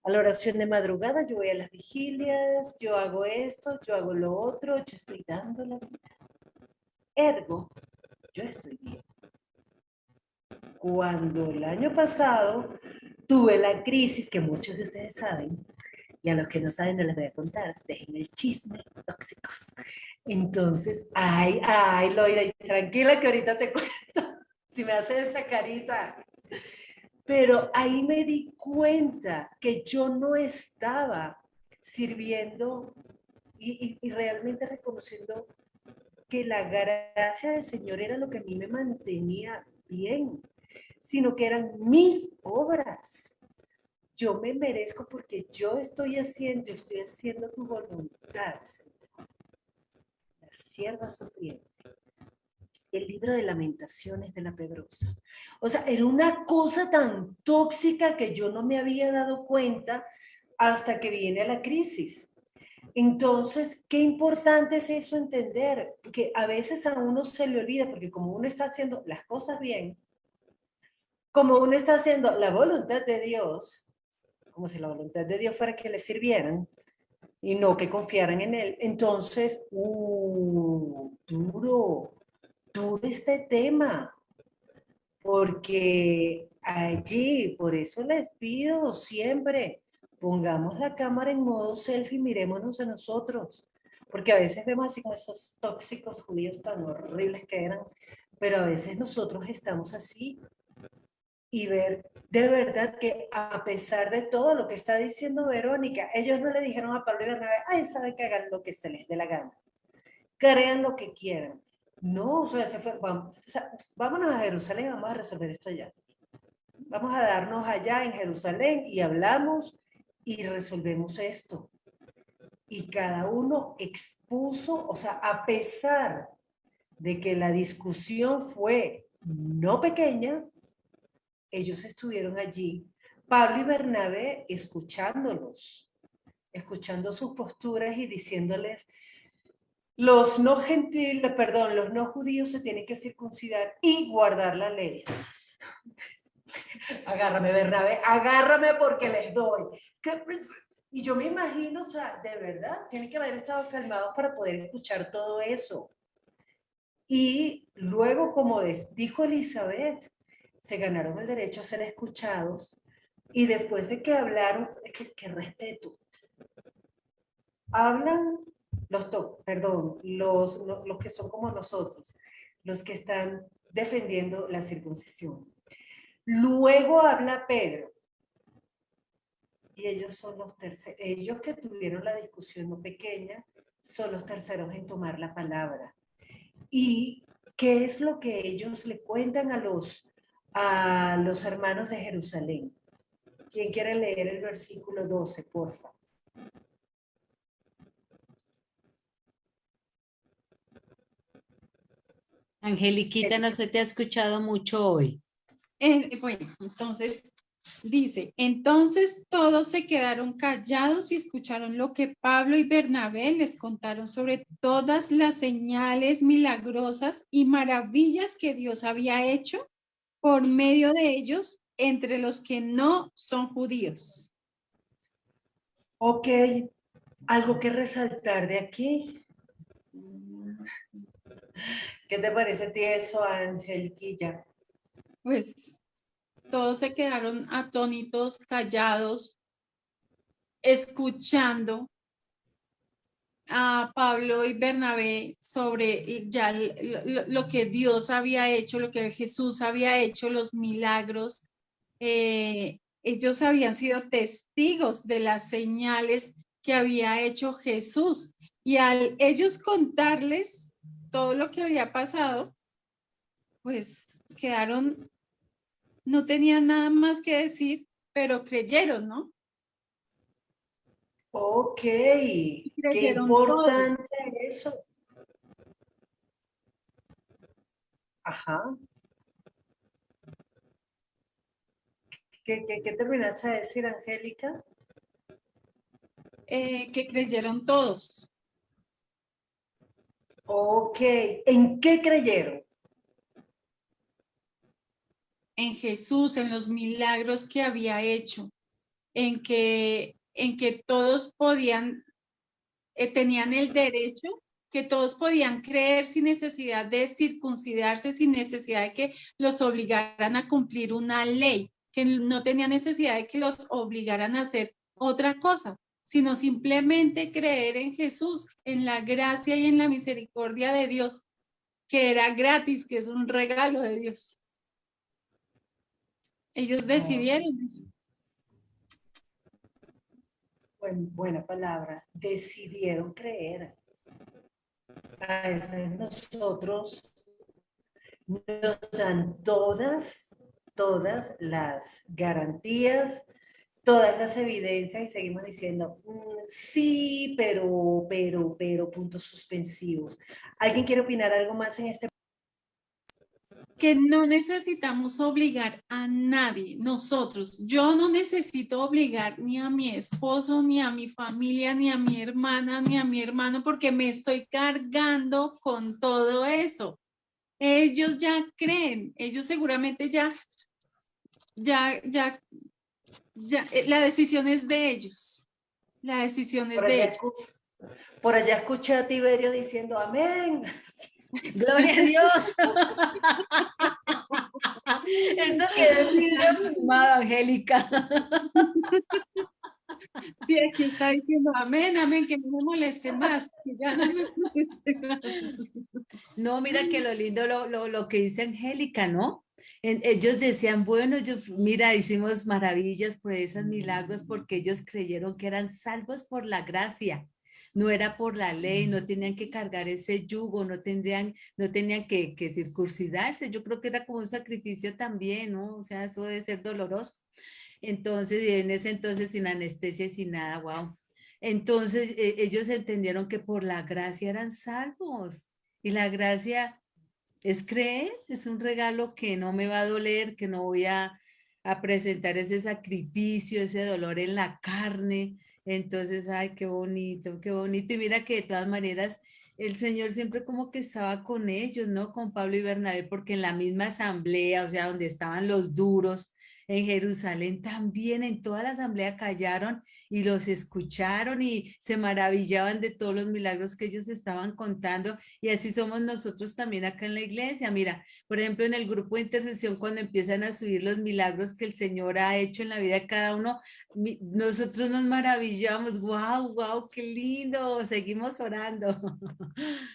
A: oración de madrugada, yo voy a las vigilias, yo hago esto, yo hago lo otro, yo estoy dando la vida. Ergo, yo estoy bien. Cuando el año pasado tuve la crisis que muchos de ustedes saben, y a los que no saben no les voy a contar, dejen el chisme, tóxicos. Entonces, Loida, tranquila que ahorita te cuento, si me haces esa carita. Pero ahí me di cuenta que yo no estaba sirviendo y realmente reconociendo que la gracia del Señor era lo que a mí me mantenía bien, sino que eran mis obras. Yo me merezco porque yo estoy haciendo tu voluntad, Señor. La sierva sufriente. El libro de Lamentaciones de la Pedrosa. O sea, era una cosa tan tóxica que yo no me había dado cuenta hasta que viene la crisis. Entonces, qué importante es eso entender, que a veces a uno se le olvida, porque como uno está haciendo las cosas bien, como uno está haciendo la voluntad de Dios, como si la voluntad de Dios fuera que le sirvieran y no que confiaran en Él, entonces, duro este tema, porque allí, por eso les pido siempre, pongamos la cámara en modo selfie, mirémonos a nosotros, porque a veces vemos así como esos tóxicos judíos tan horribles que eran, pero a veces nosotros estamos así y ver de verdad que a pesar de todo lo que está diciendo Verónica, ellos no le dijeron a Pablo y Bernabé, ay, saben que hagan lo que se les dé la gana, crean lo que quieran. No, o sea, vámonos a Jerusalén, vamos a resolver esto allá. Vamos a darnos allá en Jerusalén y hablamos y resolvemos esto. Y cada uno expuso, o sea, a pesar de que la discusión fue no pequeña, ellos estuvieron allí, Pablo y Bernabé escuchándolos, escuchando sus posturas y diciéndoles, los no judíos se tienen que circuncidar y guardar la ley. Agárrame, Bernabé, agárrame porque les doy. Y yo me imagino, o sea, de verdad, tienen que haber estado calmados para poder escuchar todo eso. Y luego, como dijo Elizabeth, se ganaron el derecho a ser escuchados y después de que hablaron, que respeto, hablan los que son como nosotros, los que están defendiendo la circuncisión. Luego habla Pedro y ellos son los terceros, ellos que tuvieron la discusión no pequeña, son los terceros en tomar la palabra. ¿Y qué es lo que ellos le cuentan a los hermanos de Jerusalén? ¿Quién quiere leer el versículo 12, por favor?
D: Angeliquita, no se te ha escuchado mucho hoy.
F: Bueno, entonces dice, entonces todos se quedaron callados y escucharon lo que Pablo y Bernabé les contaron sobre todas las señales milagrosas y maravillas que Dios había hecho por medio de ellos entre los que no son judíos.
A: Ok, algo que resaltar de aquí. ¿Qué te parece a ti eso, Angeliquilla?
F: Pues todos se quedaron atónitos, callados, escuchando a Pablo y Bernabé sobre ya lo que Dios había hecho, lo que Jesús había hecho, los milagros. Ellos habían sido testigos de las señales que había hecho Jesús. Y al ellos contarles todo lo que había pasado, pues quedaron, no tenían nada más que decir, pero creyeron, ¿no?
A: Ok, qué
F: Creyeron todos.
A: importante eso. Ajá. ¿Qué terminaste de decir, Angélica?
F: Que creyeron todos.
A: Ok, ¿en qué creyeron?
F: En Jesús, en los milagros que había hecho, en que todos podían, tenían el derecho, que todos podían creer sin necesidad de circuncidarse, sin necesidad de que los obligaran a cumplir una ley, que no tenía necesidad de que los obligaran a hacer otra cosa, sino simplemente creer en Jesús, en la gracia y en la misericordia de Dios, que era gratis, que es un regalo de Dios. Ellos decidieron.
A: Buena palabra. Decidieron creer. A veces nosotros nos dan todas las garantías, todas las evidencias y seguimos diciendo, sí, pero, puntos suspensivos. ¿Alguien quiere opinar algo más en este?
F: Que no necesitamos obligar a nadie, nosotros. Yo no necesito obligar ni a mi esposo, ni a mi familia, ni a mi hermana, ni a mi hermano, porque me estoy cargando con todo eso. Ellos ya creen, ellos seguramente ya, la decisión es de ellos. La decisión es de ellos.
A: Por allá escuché a Tiberio diciendo amén.
D: Gloria a Dios. Esto quedó en video filmado, Angélica.
F: Sí, aquí está diciendo amén, amén, que no me moleste más, que ya no me moleste más.
D: No, mira que lo lindo lo que dice Angélica, ¿no? Ellos decían, bueno, mira, hicimos maravillas, proezas, milagros, porque ellos creyeron que eran salvos por la gracia. No era por la ley, no tenían que cargar ese yugo, no tenían que circuncidarse. Yo creo que era como un sacrificio también, ¿no? O sea, eso debe ser doloroso. Entonces, en ese entonces sin anestesia y sin nada, wow. Entonces, ellos entendieron que por la gracia eran salvos. Y la gracia es creer, es un regalo que no me va a doler, que no voy a presentar ese sacrificio, ese dolor en la carne. Entonces, ay, qué bonito, qué bonito. Y mira que de todas maneras, el Señor siempre como que estaba con ellos, ¿no? Con Pablo y Bernabé, porque en la misma asamblea, o sea, donde estaban los duros, en Jerusalén también, en toda la asamblea callaron y los escucharon y se maravillaban de todos los milagros que ellos estaban contando. Y así somos nosotros también acá en la iglesia. Mira, por ejemplo, en el grupo de intercesión, cuando empiezan a subir los milagros que el Señor ha hecho en la vida de cada uno, nosotros nos maravillamos. ¡Wow, wow, qué lindo! Seguimos orando.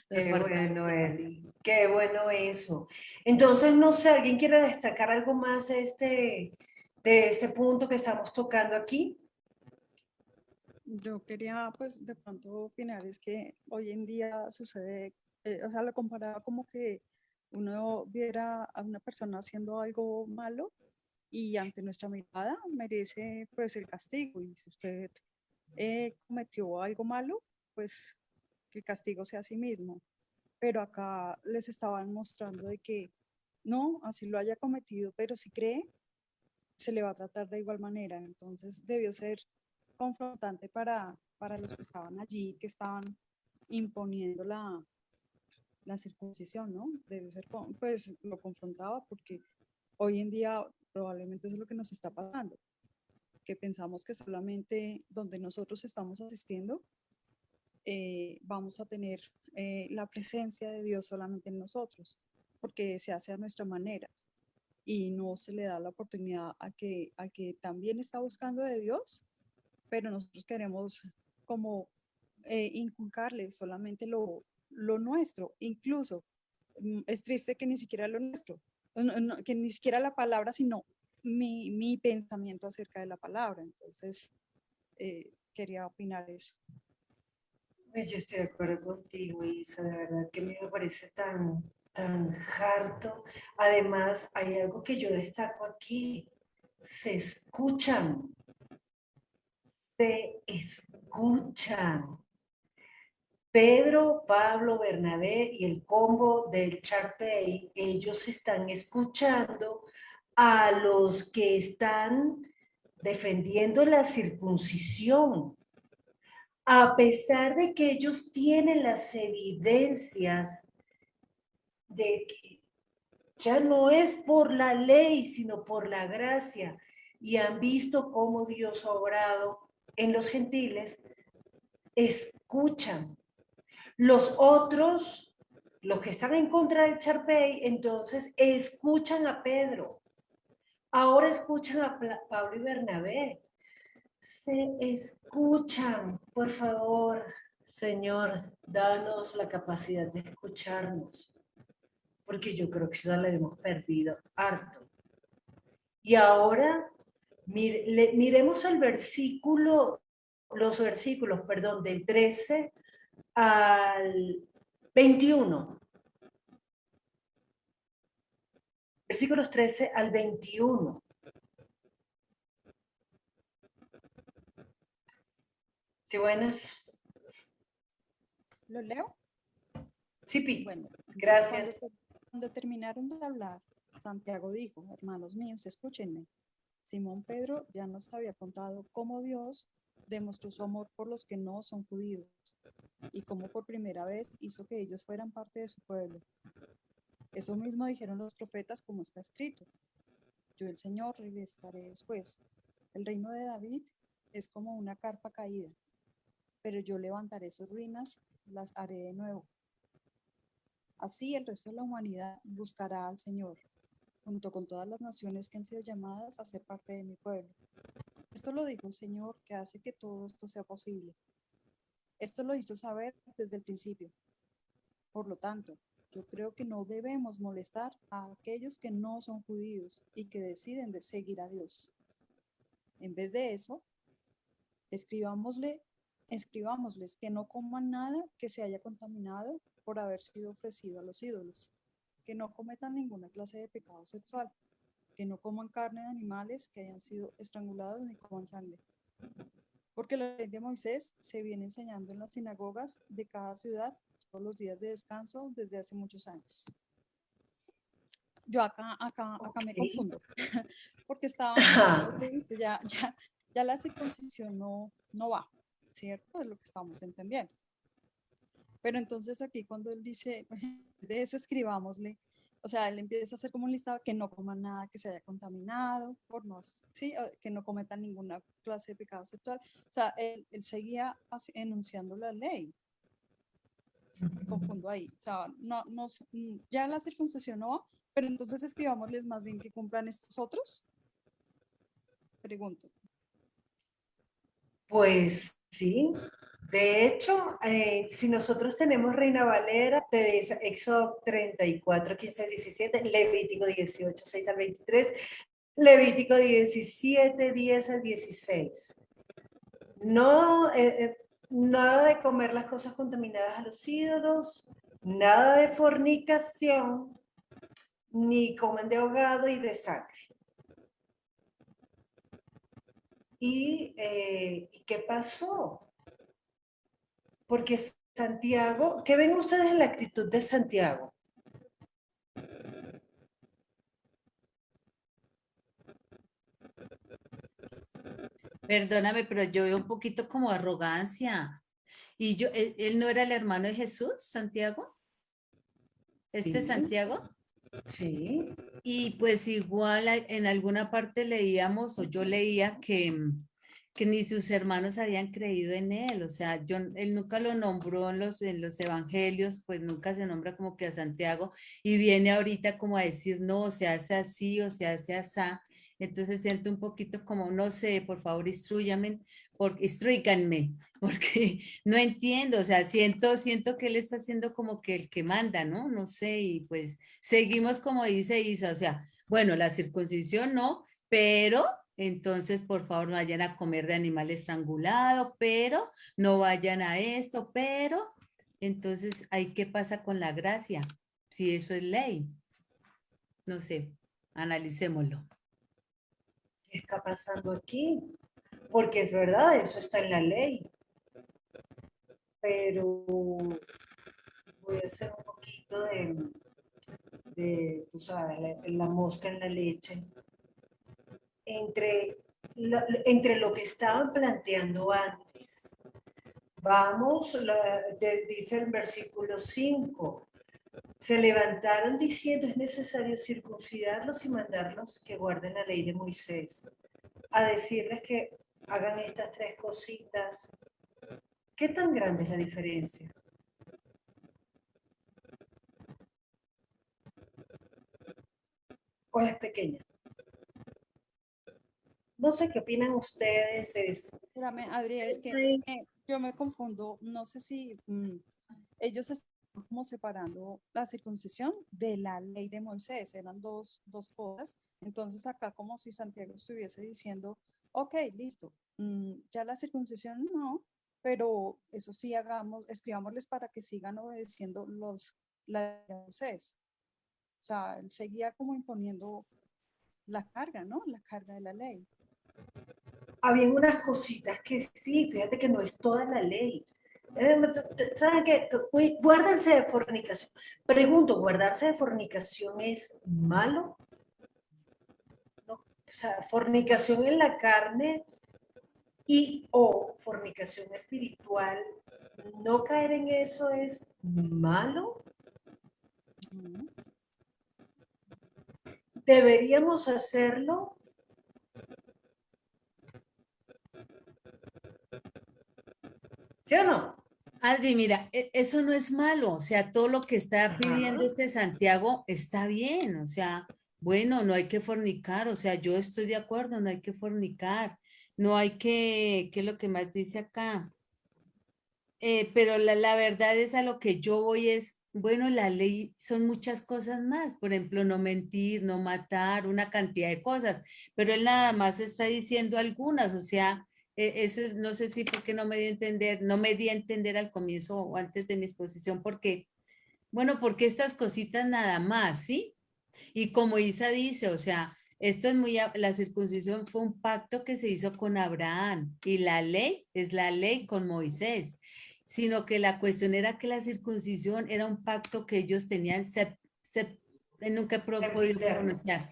A: Qué bueno, Eli. Qué bueno eso. Entonces, no sé, ¿alguien quiere destacar algo más de este punto que estamos tocando aquí?
B: Yo quería, pues, de pronto opinar, es que hoy en día sucede, o sea, lo comparaba como que uno viera a una persona haciendo algo malo y ante nuestra mirada merece, pues, el castigo. Y si usted cometió algo malo, pues, que el castigo sea a sí mismo. Pero acá les estaban mostrando de que no, así lo haya cometido, pero si cree, se le va a tratar de igual manera. Entonces debió ser confrontante para los que estaban allí, que estaban imponiendo la circuncisión, ¿no? Debió ser, pues lo confrontaba porque hoy en día probablemente es lo que nos está pasando, que pensamos que solamente donde nosotros estamos asistiendo vamos a tener la presencia de Dios solamente en nosotros, porque se hace a nuestra manera y no se le da la oportunidad a que también está buscando de Dios, pero nosotros queremos como inculcarle solamente lo nuestro, incluso es triste que ni siquiera lo nuestro, que ni siquiera la palabra, sino mi pensamiento acerca de la palabra. Entonces, quería opinar eso.
A: Pues yo estoy de acuerdo contigo, Isa, de verdad que a mí me parece tan harto. Además, hay algo que yo destaco aquí, se escuchan escuchan. Pedro, Pablo, Bernabé y el combo del Charpey, ellos están escuchando a los que están defendiendo la circuncisión, a pesar de que ellos tienen las evidencias de que ya no es por la ley, sino por la gracia, y han visto cómo Dios ha obrado en los gentiles, escuchan. Los otros, los que están en contra del Charpey, entonces escuchan a Pedro. Ahora escuchan a Pablo y Bernabé. Se escuchan, por favor, Señor, danos la capacidad de escucharnos, porque yo creo que ya la hemos perdido harto. Y ahora miremos el versículo, los versículos, perdón, del 13 al 21. Versículos 13 al 21. ¿Sí, buenas?
B: ¿Lo leo?
A: Sí, Pi.
B: Bueno,
A: Gracias.
B: Cuando terminaron de hablar, Santiago dijo, hermanos míos, escúchenme. Simón Pedro ya nos había contado cómo Dios demostró su amor por los que no son judíos y cómo por primera vez hizo que ellos fueran parte de su pueblo. Eso mismo dijeron los profetas como está escrito. Yo el Señor regresaré después. El reino de David es como una carpa caída, pero yo levantaré sus ruinas, las haré de nuevo. Así el resto de la humanidad buscará al Señor, junto con todas las naciones que han sido llamadas a ser parte de mi pueblo. Esto lo dijo el Señor, que hace que todo esto sea posible. Esto lo hizo saber desde el principio. Por lo tanto, yo creo que no debemos molestar a aquellos que no son judíos y que deciden de seguir a Dios. En vez de eso, escribámosles que no coman nada que se haya contaminado por haber sido ofrecido a los ídolos, que no cometan ninguna clase de pecado sexual, que no coman carne de animales que hayan sido estrangulados ni coman sangre. Porque la ley de Moisés se viene enseñando en las sinagogas de cada ciudad todos los días de descanso desde hace muchos años. Yo acá me confundo, porque ya la circuncisión no va, ¿cierto? Es lo que estamos entendiendo. Pero entonces aquí cuando él dice, de eso escribámosle, o sea, él empieza a hacer como un listado que no coman nada que se haya contaminado, ¿sí? Que no cometan ninguna clase de pecado sexual. O sea, él seguía enunciando la ley. Me confundo ahí. O sea, ya la circuncisión no va, pero entonces escribámosles más bien que cumplan estos otros. Pregunto.
A: Pues sí. De hecho, si nosotros tenemos Reina Valera, te dice Éxodo 34, 15 al 17, Levítico 18, 6 al 23, Levítico 17, 10 al 16. No, nada de comer las cosas contaminadas a los ídolos, nada de fornicación, ni comen de ahogado y de sangre. ¿Y qué pasó? Porque Santiago, ¿qué ven ustedes en la actitud de Santiago?
D: Perdóname, pero yo veo un poquito como arrogancia. Y él no era el hermano de Jesús, Santiago.
A: Sí.
D: Santiago.
A: Sí.
D: Y pues igual en alguna parte leíamos, o yo leía que ni sus hermanos habían creído en él, o sea, él nunca lo nombró en los evangelios, pues nunca se nombra como que a Santiago, y viene ahorita como a decir, no, se hace así, o se hace así. Entonces siento un poquito como, no sé, por favor, instrúyanme, porque no entiendo, o sea, siento que él está haciendo como que el que manda, ¿no? No sé, y pues seguimos como dice Isa, o sea, bueno, la circuncisión no, pero entonces por favor no vayan a comer de animal estrangulado, pero no vayan a esto, pero entonces, ¿ahí qué pasa con la gracia? Si eso es ley. No sé, analicémoslo.
A: ¿Qué está pasando aquí? Porque es verdad, eso está en la ley. pero voy a hacer un poquito tú sabes, la mosca en la leche. Entre lo que estaban planteando antes. Vamos, dice el versículo 5, se levantaron diciendo es necesario circuncidarlos y mandarlos que guarden la ley de Moisés, a decirles que hagan estas tres cositas. ¿Qué tan grande es la diferencia? ¿O es pequeña? No sé qué opinan ustedes.
B: Espérame, Adri, es que yo me confundo, no sé si ellos están como separando la circuncisión de la ley de Moisés, eran dos cosas. Entonces acá como si Santiago estuviese diciendo, ok, listo, ya la circuncisión no, pero eso sí escribámosles para que sigan obedeciendo la ley de Moisés. O sea, él seguía como imponiendo la carga, ¿no? La carga de la ley.
A: Habían unas cositas que sí, fíjate que no es toda la ley. ¿Saben qué? Guárdense de fornicación. Pregunto, ¿guardarse de fornicación es malo? ¿No? O sea, fornicación en la carne o fornicación espiritual, ¿no caer en eso es malo? ¿Deberíamos hacerlo? ¿Sí o no?
D: Adri, mira, eso no es malo, o sea, todo lo que está pidiendo este Santiago está bien, o sea, bueno, no hay que fornicar, o sea, yo estoy de acuerdo, no hay que fornicar, no hay que, ¿qué es lo que más dice acá? Pero la verdad es a lo que yo voy es, bueno, la ley son muchas cosas más, por ejemplo, no mentir, no matar, una cantidad de cosas, pero él nada más está diciendo algunas, o sea, eso no sé si porque no me di a entender al comienzo o antes de mi exposición, porque, bueno, porque estas cositas nada más, ¿sí? Y como Isa dice, o sea, esto es la circuncisión fue un pacto que se hizo con Abraham y la ley es la ley con Moisés, sino que la cuestión era que la circuncisión era un pacto que ellos tenían, nunca he podido pronunciar.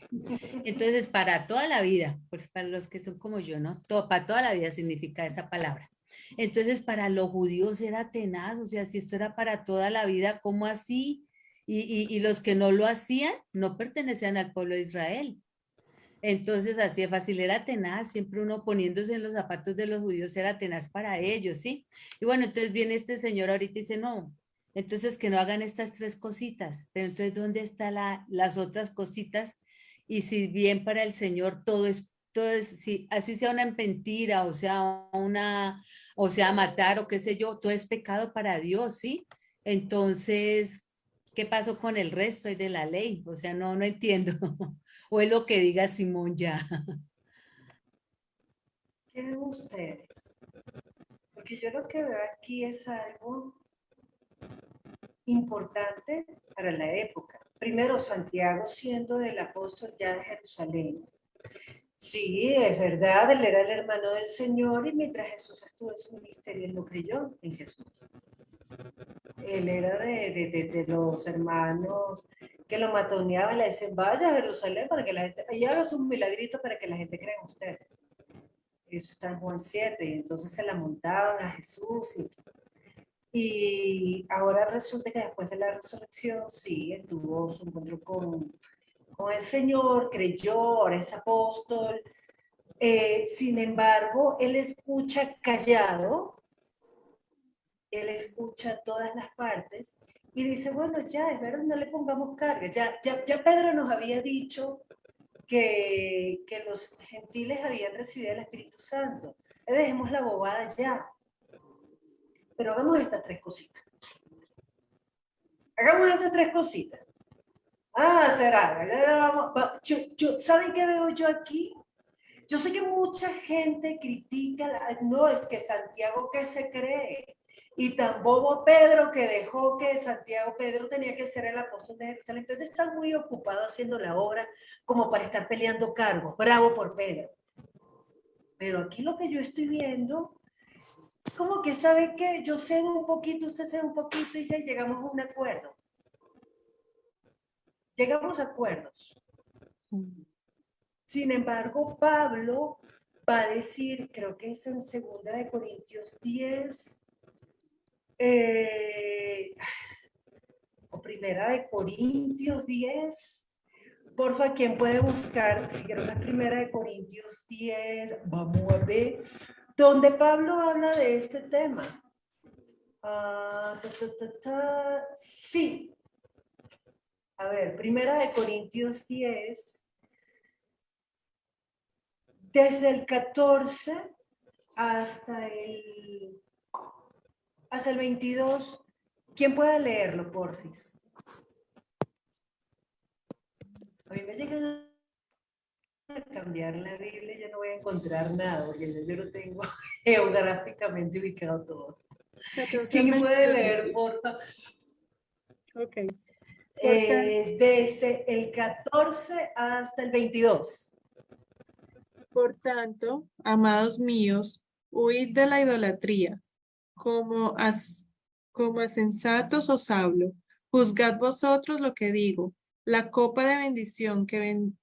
D: Entonces, para toda la vida, pues para los que son como yo, ¿no? Para toda la vida significa esa palabra. Entonces, para los judíos era tenaz, o sea, si esto era para toda la vida, ¿cómo así? Y los que no lo hacían no pertenecían al pueblo de Israel. Entonces, así de fácil, era tenaz, siempre uno poniéndose en los zapatos de los judíos era tenaz para ellos, ¿sí? Y bueno, entonces viene este señor ahorita y dice, no, entonces que no hagan estas tres cositas, pero entonces, ¿dónde están las otras cositas? Y si bien para el Señor todo es, si así sea una mentira, o sea, matar, o qué sé yo, todo es pecado para Dios, ¿sí? Entonces, ¿qué pasó con el resto de la ley? O sea, no entiendo. O es lo que diga Simón ya.
A: ¿Qué ven ustedes? Porque yo lo que veo aquí es algo importante para la época. Primero, Santiago siendo el apóstol ya de Jerusalén. Sí, es verdad, él era el hermano del Señor y mientras Jesús estuvo en su ministerio, él no creyó en Jesús. Él era de los hermanos que lo matoneaban, le decían, vaya a Jerusalén para que la gente, y haga sus milagritos para que la gente crea en usted. Eso está en Juan 7, y entonces se la montaban a Jesús. Y ahora resulta que después de la resurrección, sí, él tuvo su encuentro con el Señor, creyó, ahora es apóstol. Sin embargo, él escucha callado, él escucha todas las partes y dice, bueno, ya, es verdad, no le pongamos carga. Ya Pedro nos había dicho que los gentiles habían recibido el Espíritu Santo. Dejemos la bobada ya. Pero hagamos estas tres cositas. Hagamos esas tres cositas. Será. ¿Saben qué veo yo aquí? Yo sé que mucha gente critica, no, es que Santiago, ¿qué se cree? Y tan bobo Pedro que dejó que Pedro tenía que ser el apóstol de Jerusalén. Entonces está muy ocupado haciendo la obra como para estar peleando cargos. Bravo por Pedro. Pero aquí lo que yo estoy viendo como que sabe que yo sé un poquito, usted sabe un poquito y ya llegamos a un acuerdo. Llegamos a acuerdos. Sin embargo, Pablo va a decir, creo que es en 2 de Corintios 10, o 1 de Corintios 10. Porfa, ¿quién puede buscar? Si quiero la 1 de Corintios 10, vamos a ver, donde Pablo habla de este tema. Sí. A ver, 1 de Corintios 10, desde el 14 hasta el 22. ¿Quién puede leerlo, porfis? A mí me llegan a cambiar la Biblia, ya no voy a encontrar nada, porque yo lo tengo geográficamente ubicado todo. ¿Quién puede leer, porfa?
E: Ok.
A: Desde el 14 hasta el 22.
E: Por tanto, amados míos, huid de la idolatría. Como a sensatos os hablo, juzgad vosotros lo que digo. La copa de bendición que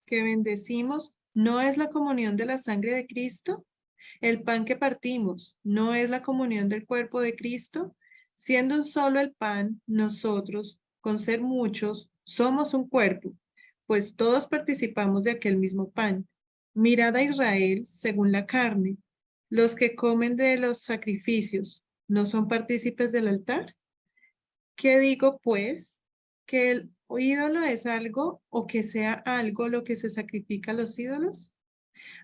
E: bendecimos no es la comunión de la sangre de Cristo. El pan que partimos no es la comunión del cuerpo de Cristo. Siendo un solo el pan, nosotros, con ser muchos, somos un cuerpo, pues todos participamos de aquel mismo pan. Mirad a Israel según la carne. Los que comen de los sacrificios, ¿no son partícipes del altar? ¿Qué digo, pues? ¿Que el ídolo es algo o que sea algo lo que se sacrifica a los ídolos?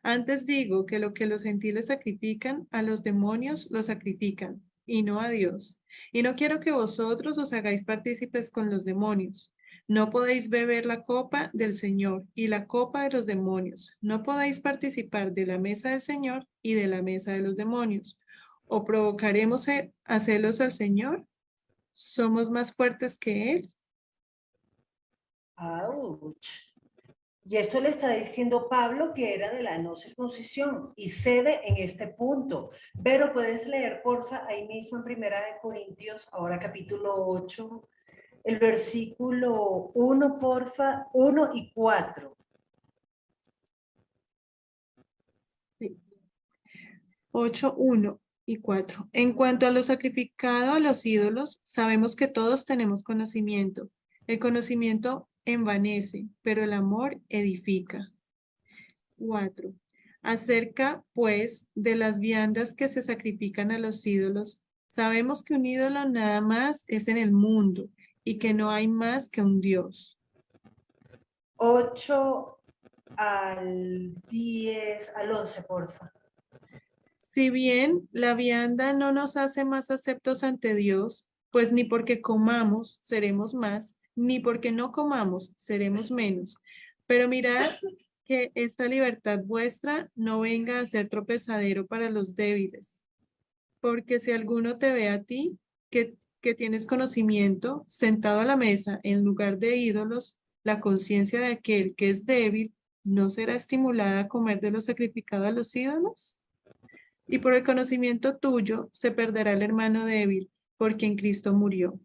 E: Antes digo que lo que los gentiles sacrifican, a los demonios lo sacrifican, y no a Dios. Y no quiero que vosotros os hagáis partícipes con los demonios. No podéis beber la copa del Señor y la copa de los demonios. No podéis participar de la mesa del Señor y de la mesa de los demonios. ¿O provocaremos a celos al Señor? ¿Somos más fuertes que Él?
A: ¡Auch! Y esto le está diciendo Pablo, que era de la no circuncisión, y cede en este punto. Pero puedes leer, porfa, ahí mismo en 1 de Corintios, ahora capítulo 8, el versículo 1, porfa, 1 y 4.
E: Sí. 8, 1 y 4. En cuanto a lo sacrificado a los ídolos, sabemos que todos tenemos conocimiento. El conocimiento envanece, pero el amor edifica. 4. Acerca, pues, de las viandas que se sacrifican a los ídolos, sabemos que un ídolo nada más es en el mundo y que no hay más que un Dios.
A: 8 al 10, al 11, porfa.
E: Si bien la vianda no nos hace más aceptos ante Dios, pues ni porque comamos seremos más, ni porque no comamos seremos menos. Pero mirad que esta libertad vuestra no venga a ser tropezadero para los débiles. Porque si alguno te ve a ti, que tienes conocimiento, sentado a la mesa en lugar de ídolos, la conciencia de aquel que es débil, ¿no será estimulada a comer de lo sacrificado a los ídolos? Y por el conocimiento tuyo se perderá el hermano débil, por quien Cristo murió.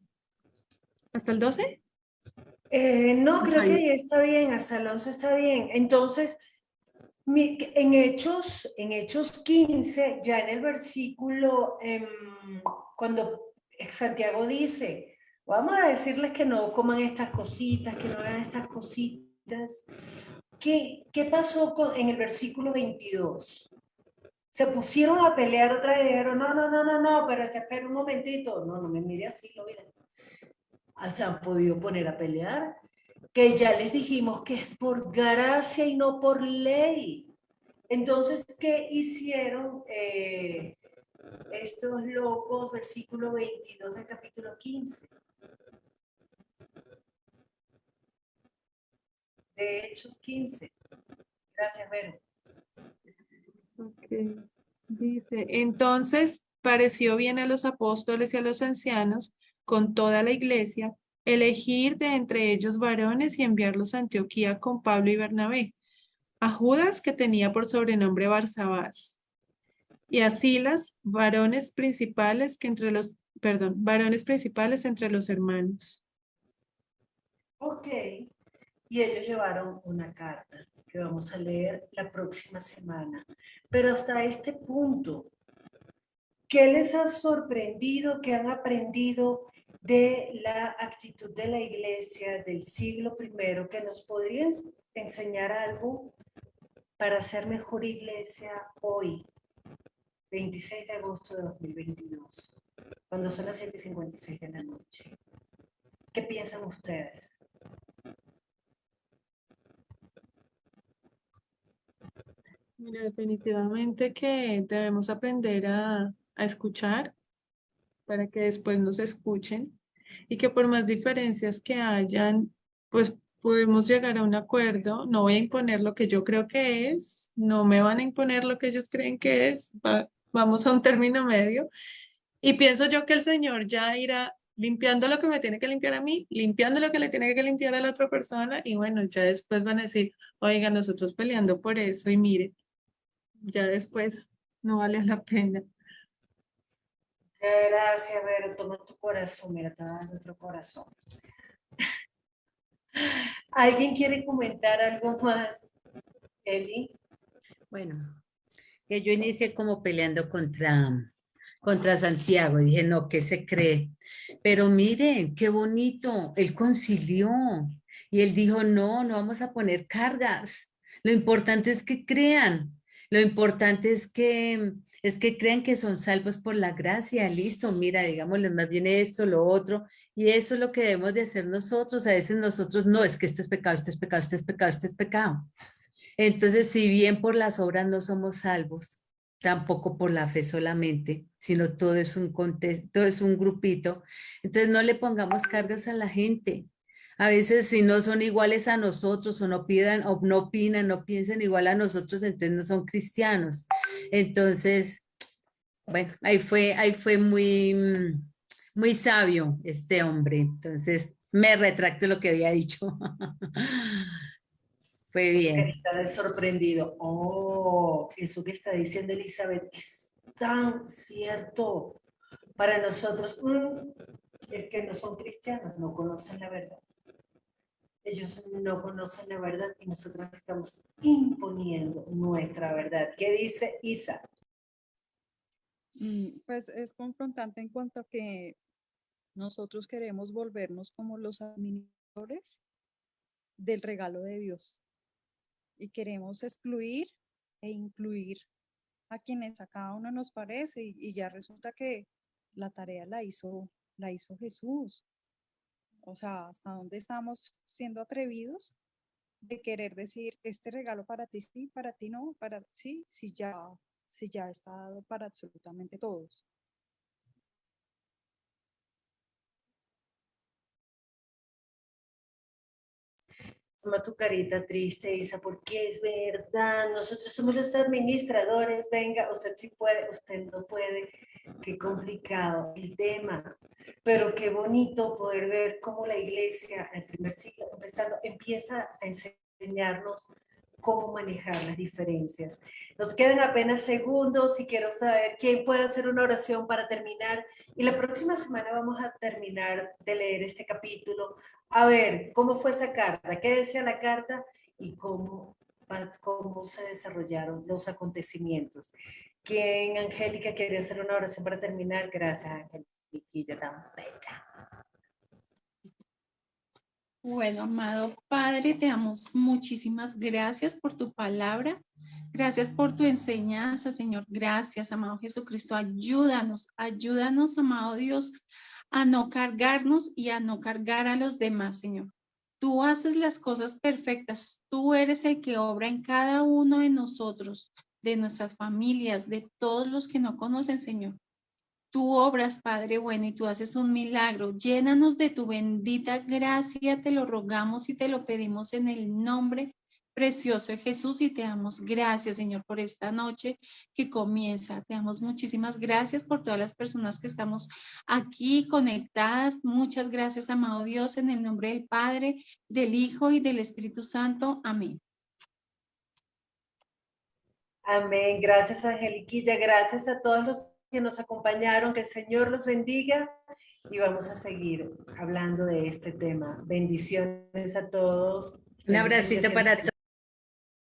E: ¿Hasta el 12?
A: No, creo que ahí está bien, hasta el 11 está bien. Entonces, en Hechos 15, ya en el versículo, cuando Santiago dice, vamos a decirles que no coman estas cositas, que no hagan estas cositas. ¿Qué pasó en el versículo 22? Se pusieron a pelear otra vez y dijeron, no, pero que espera un momentito. No me mire así, lo miren. Se han podido poner a pelear, que ya les dijimos que es por gracia y no por ley. Entonces, ¿qué hicieron estos locos? Versículo 22 del capítulo 15. De Hechos 15. Gracias, Vero.
E: Okay. Dice, entonces pareció bien a los apóstoles y a los ancianos, con toda la iglesia, elegir de entre ellos varones y enviarlos a Antioquía con Pablo y Bernabé, a Judas, que tenía por sobrenombre Barsabás, y a Silas, varones principales entre los hermanos.
A: Ok. Y ellos llevaron una carta que vamos a leer la próxima semana. Pero hasta este punto, ¿qué les ha sorprendido, qué han aprendido de la actitud de la iglesia del siglo I, que nos podrían enseñar algo para ser mejor iglesia hoy, 26 de agosto de 2022, cuando son las 7:56 de la noche? ¿Qué piensan ustedes?
E: Mira, definitivamente que debemos aprender a escuchar para que después nos escuchen y que por más diferencias que hayan, pues podemos llegar a un acuerdo. No voy a imponer lo que yo creo que es, no me van a imponer lo que ellos creen que es, vamos a un término medio. Y pienso yo que el Señor ya irá limpiando lo que me tiene que limpiar a mí, limpiando lo que le tiene que limpiar a la otra persona y bueno, ya después van a decir, oiga, nosotros peleando por eso y mire, ya después no vale la pena.
A: Gracias, Vero. Toma tu corazón. Mira, te va a dar otro corazón. ¿Alguien quiere comentar algo más? Eli.
D: Bueno, que yo inicié como peleando contra Santiago. Dije, no, ¿qué se cree? Pero miren, qué bonito, él concilió y él dijo, no, no vamos a poner cargas. Lo importante es que crean. Lo importante es que crean que son salvos por la gracia. Listo, mira, digámosle más bien esto, lo otro. Y eso es lo que debemos de hacer nosotros. A veces nosotros, no, es que esto es pecado, esto es pecado, esto es pecado, esto es pecado. Entonces, si bien por las obras no somos salvos, tampoco por la fe solamente, sino todo es un todo es un grupito. Entonces, no le pongamos cargas a la gente. A veces, si no son iguales a nosotros o no pidan o no opinan, no piensan igual a nosotros, entonces no son cristianos. Entonces, bueno, ahí fue muy sabio este hombre. Entonces, me retracto lo que había dicho. Fue bien.
A: Carita de sorprendido. Oh, eso que está diciendo Elizabeth es tan cierto. Para nosotros, es que no son cristianos, no conocen la verdad. Ellos no conocen la verdad y nosotros estamos imponiendo nuestra verdad. ¿Qué dice Isa?
B: Pues es confrontante en cuanto a que nosotros queremos volvernos como los administradores del regalo de Dios y queremos excluir e incluir a quienes a cada uno nos parece y ya resulta que la tarea la hizo Jesús. O sea, ¿hasta dónde estamos siendo atrevidos de querer decir este regalo para ti sí, para ti no, para sí, si ya está dado para absolutamente todos?
A: Toma tu carita triste, Isa, porque es verdad. Nosotros somos los administradores. Venga, usted sí puede, usted no puede. Qué complicado el tema. Pero qué bonito poder ver cómo la iglesia, en el primer siglo, empieza a enseñarnos cómo manejar las diferencias. Nos quedan apenas segundos y quiero saber quién puede hacer una oración para terminar. Y la próxima semana vamos a terminar de leer este capítulo. A ver, ¿cómo fue esa carta? ¿Qué decía la carta? Y cómo se desarrollaron los acontecimientos. ¿Quién, Angélica, quiere hacer una oración para terminar? Gracias, Angélica, tan bella.
F: Bueno, amado Padre, te damos muchísimas gracias por tu palabra. Gracias por tu enseñanza, Señor. Gracias, amado Jesucristo. Ayúdanos, amado Dios, a no cargarnos y a no cargar a los demás, Señor. Tú haces las cosas perfectas. Tú eres el que obra en cada uno de nosotros, de nuestras familias, de todos los que no conocen, Señor. Tú obras, Padre bueno, y tú haces un milagro. Llénanos de tu bendita gracia, te lo rogamos y te lo pedimos en el nombre precioso de Jesús y te damos gracias, Señor, por esta noche que comienza. Te damos muchísimas gracias por todas las personas que estamos aquí conectadas. Muchas gracias, amado Dios, en el nombre del Padre, del Hijo y del Espíritu Santo. Amén.
A: Amén. Gracias, Angeliquilla. Gracias a todos los que nos acompañaron. Que el Señor los bendiga. Y vamos a seguir hablando de este tema. Bendiciones a todos.
D: Un abracito para todos.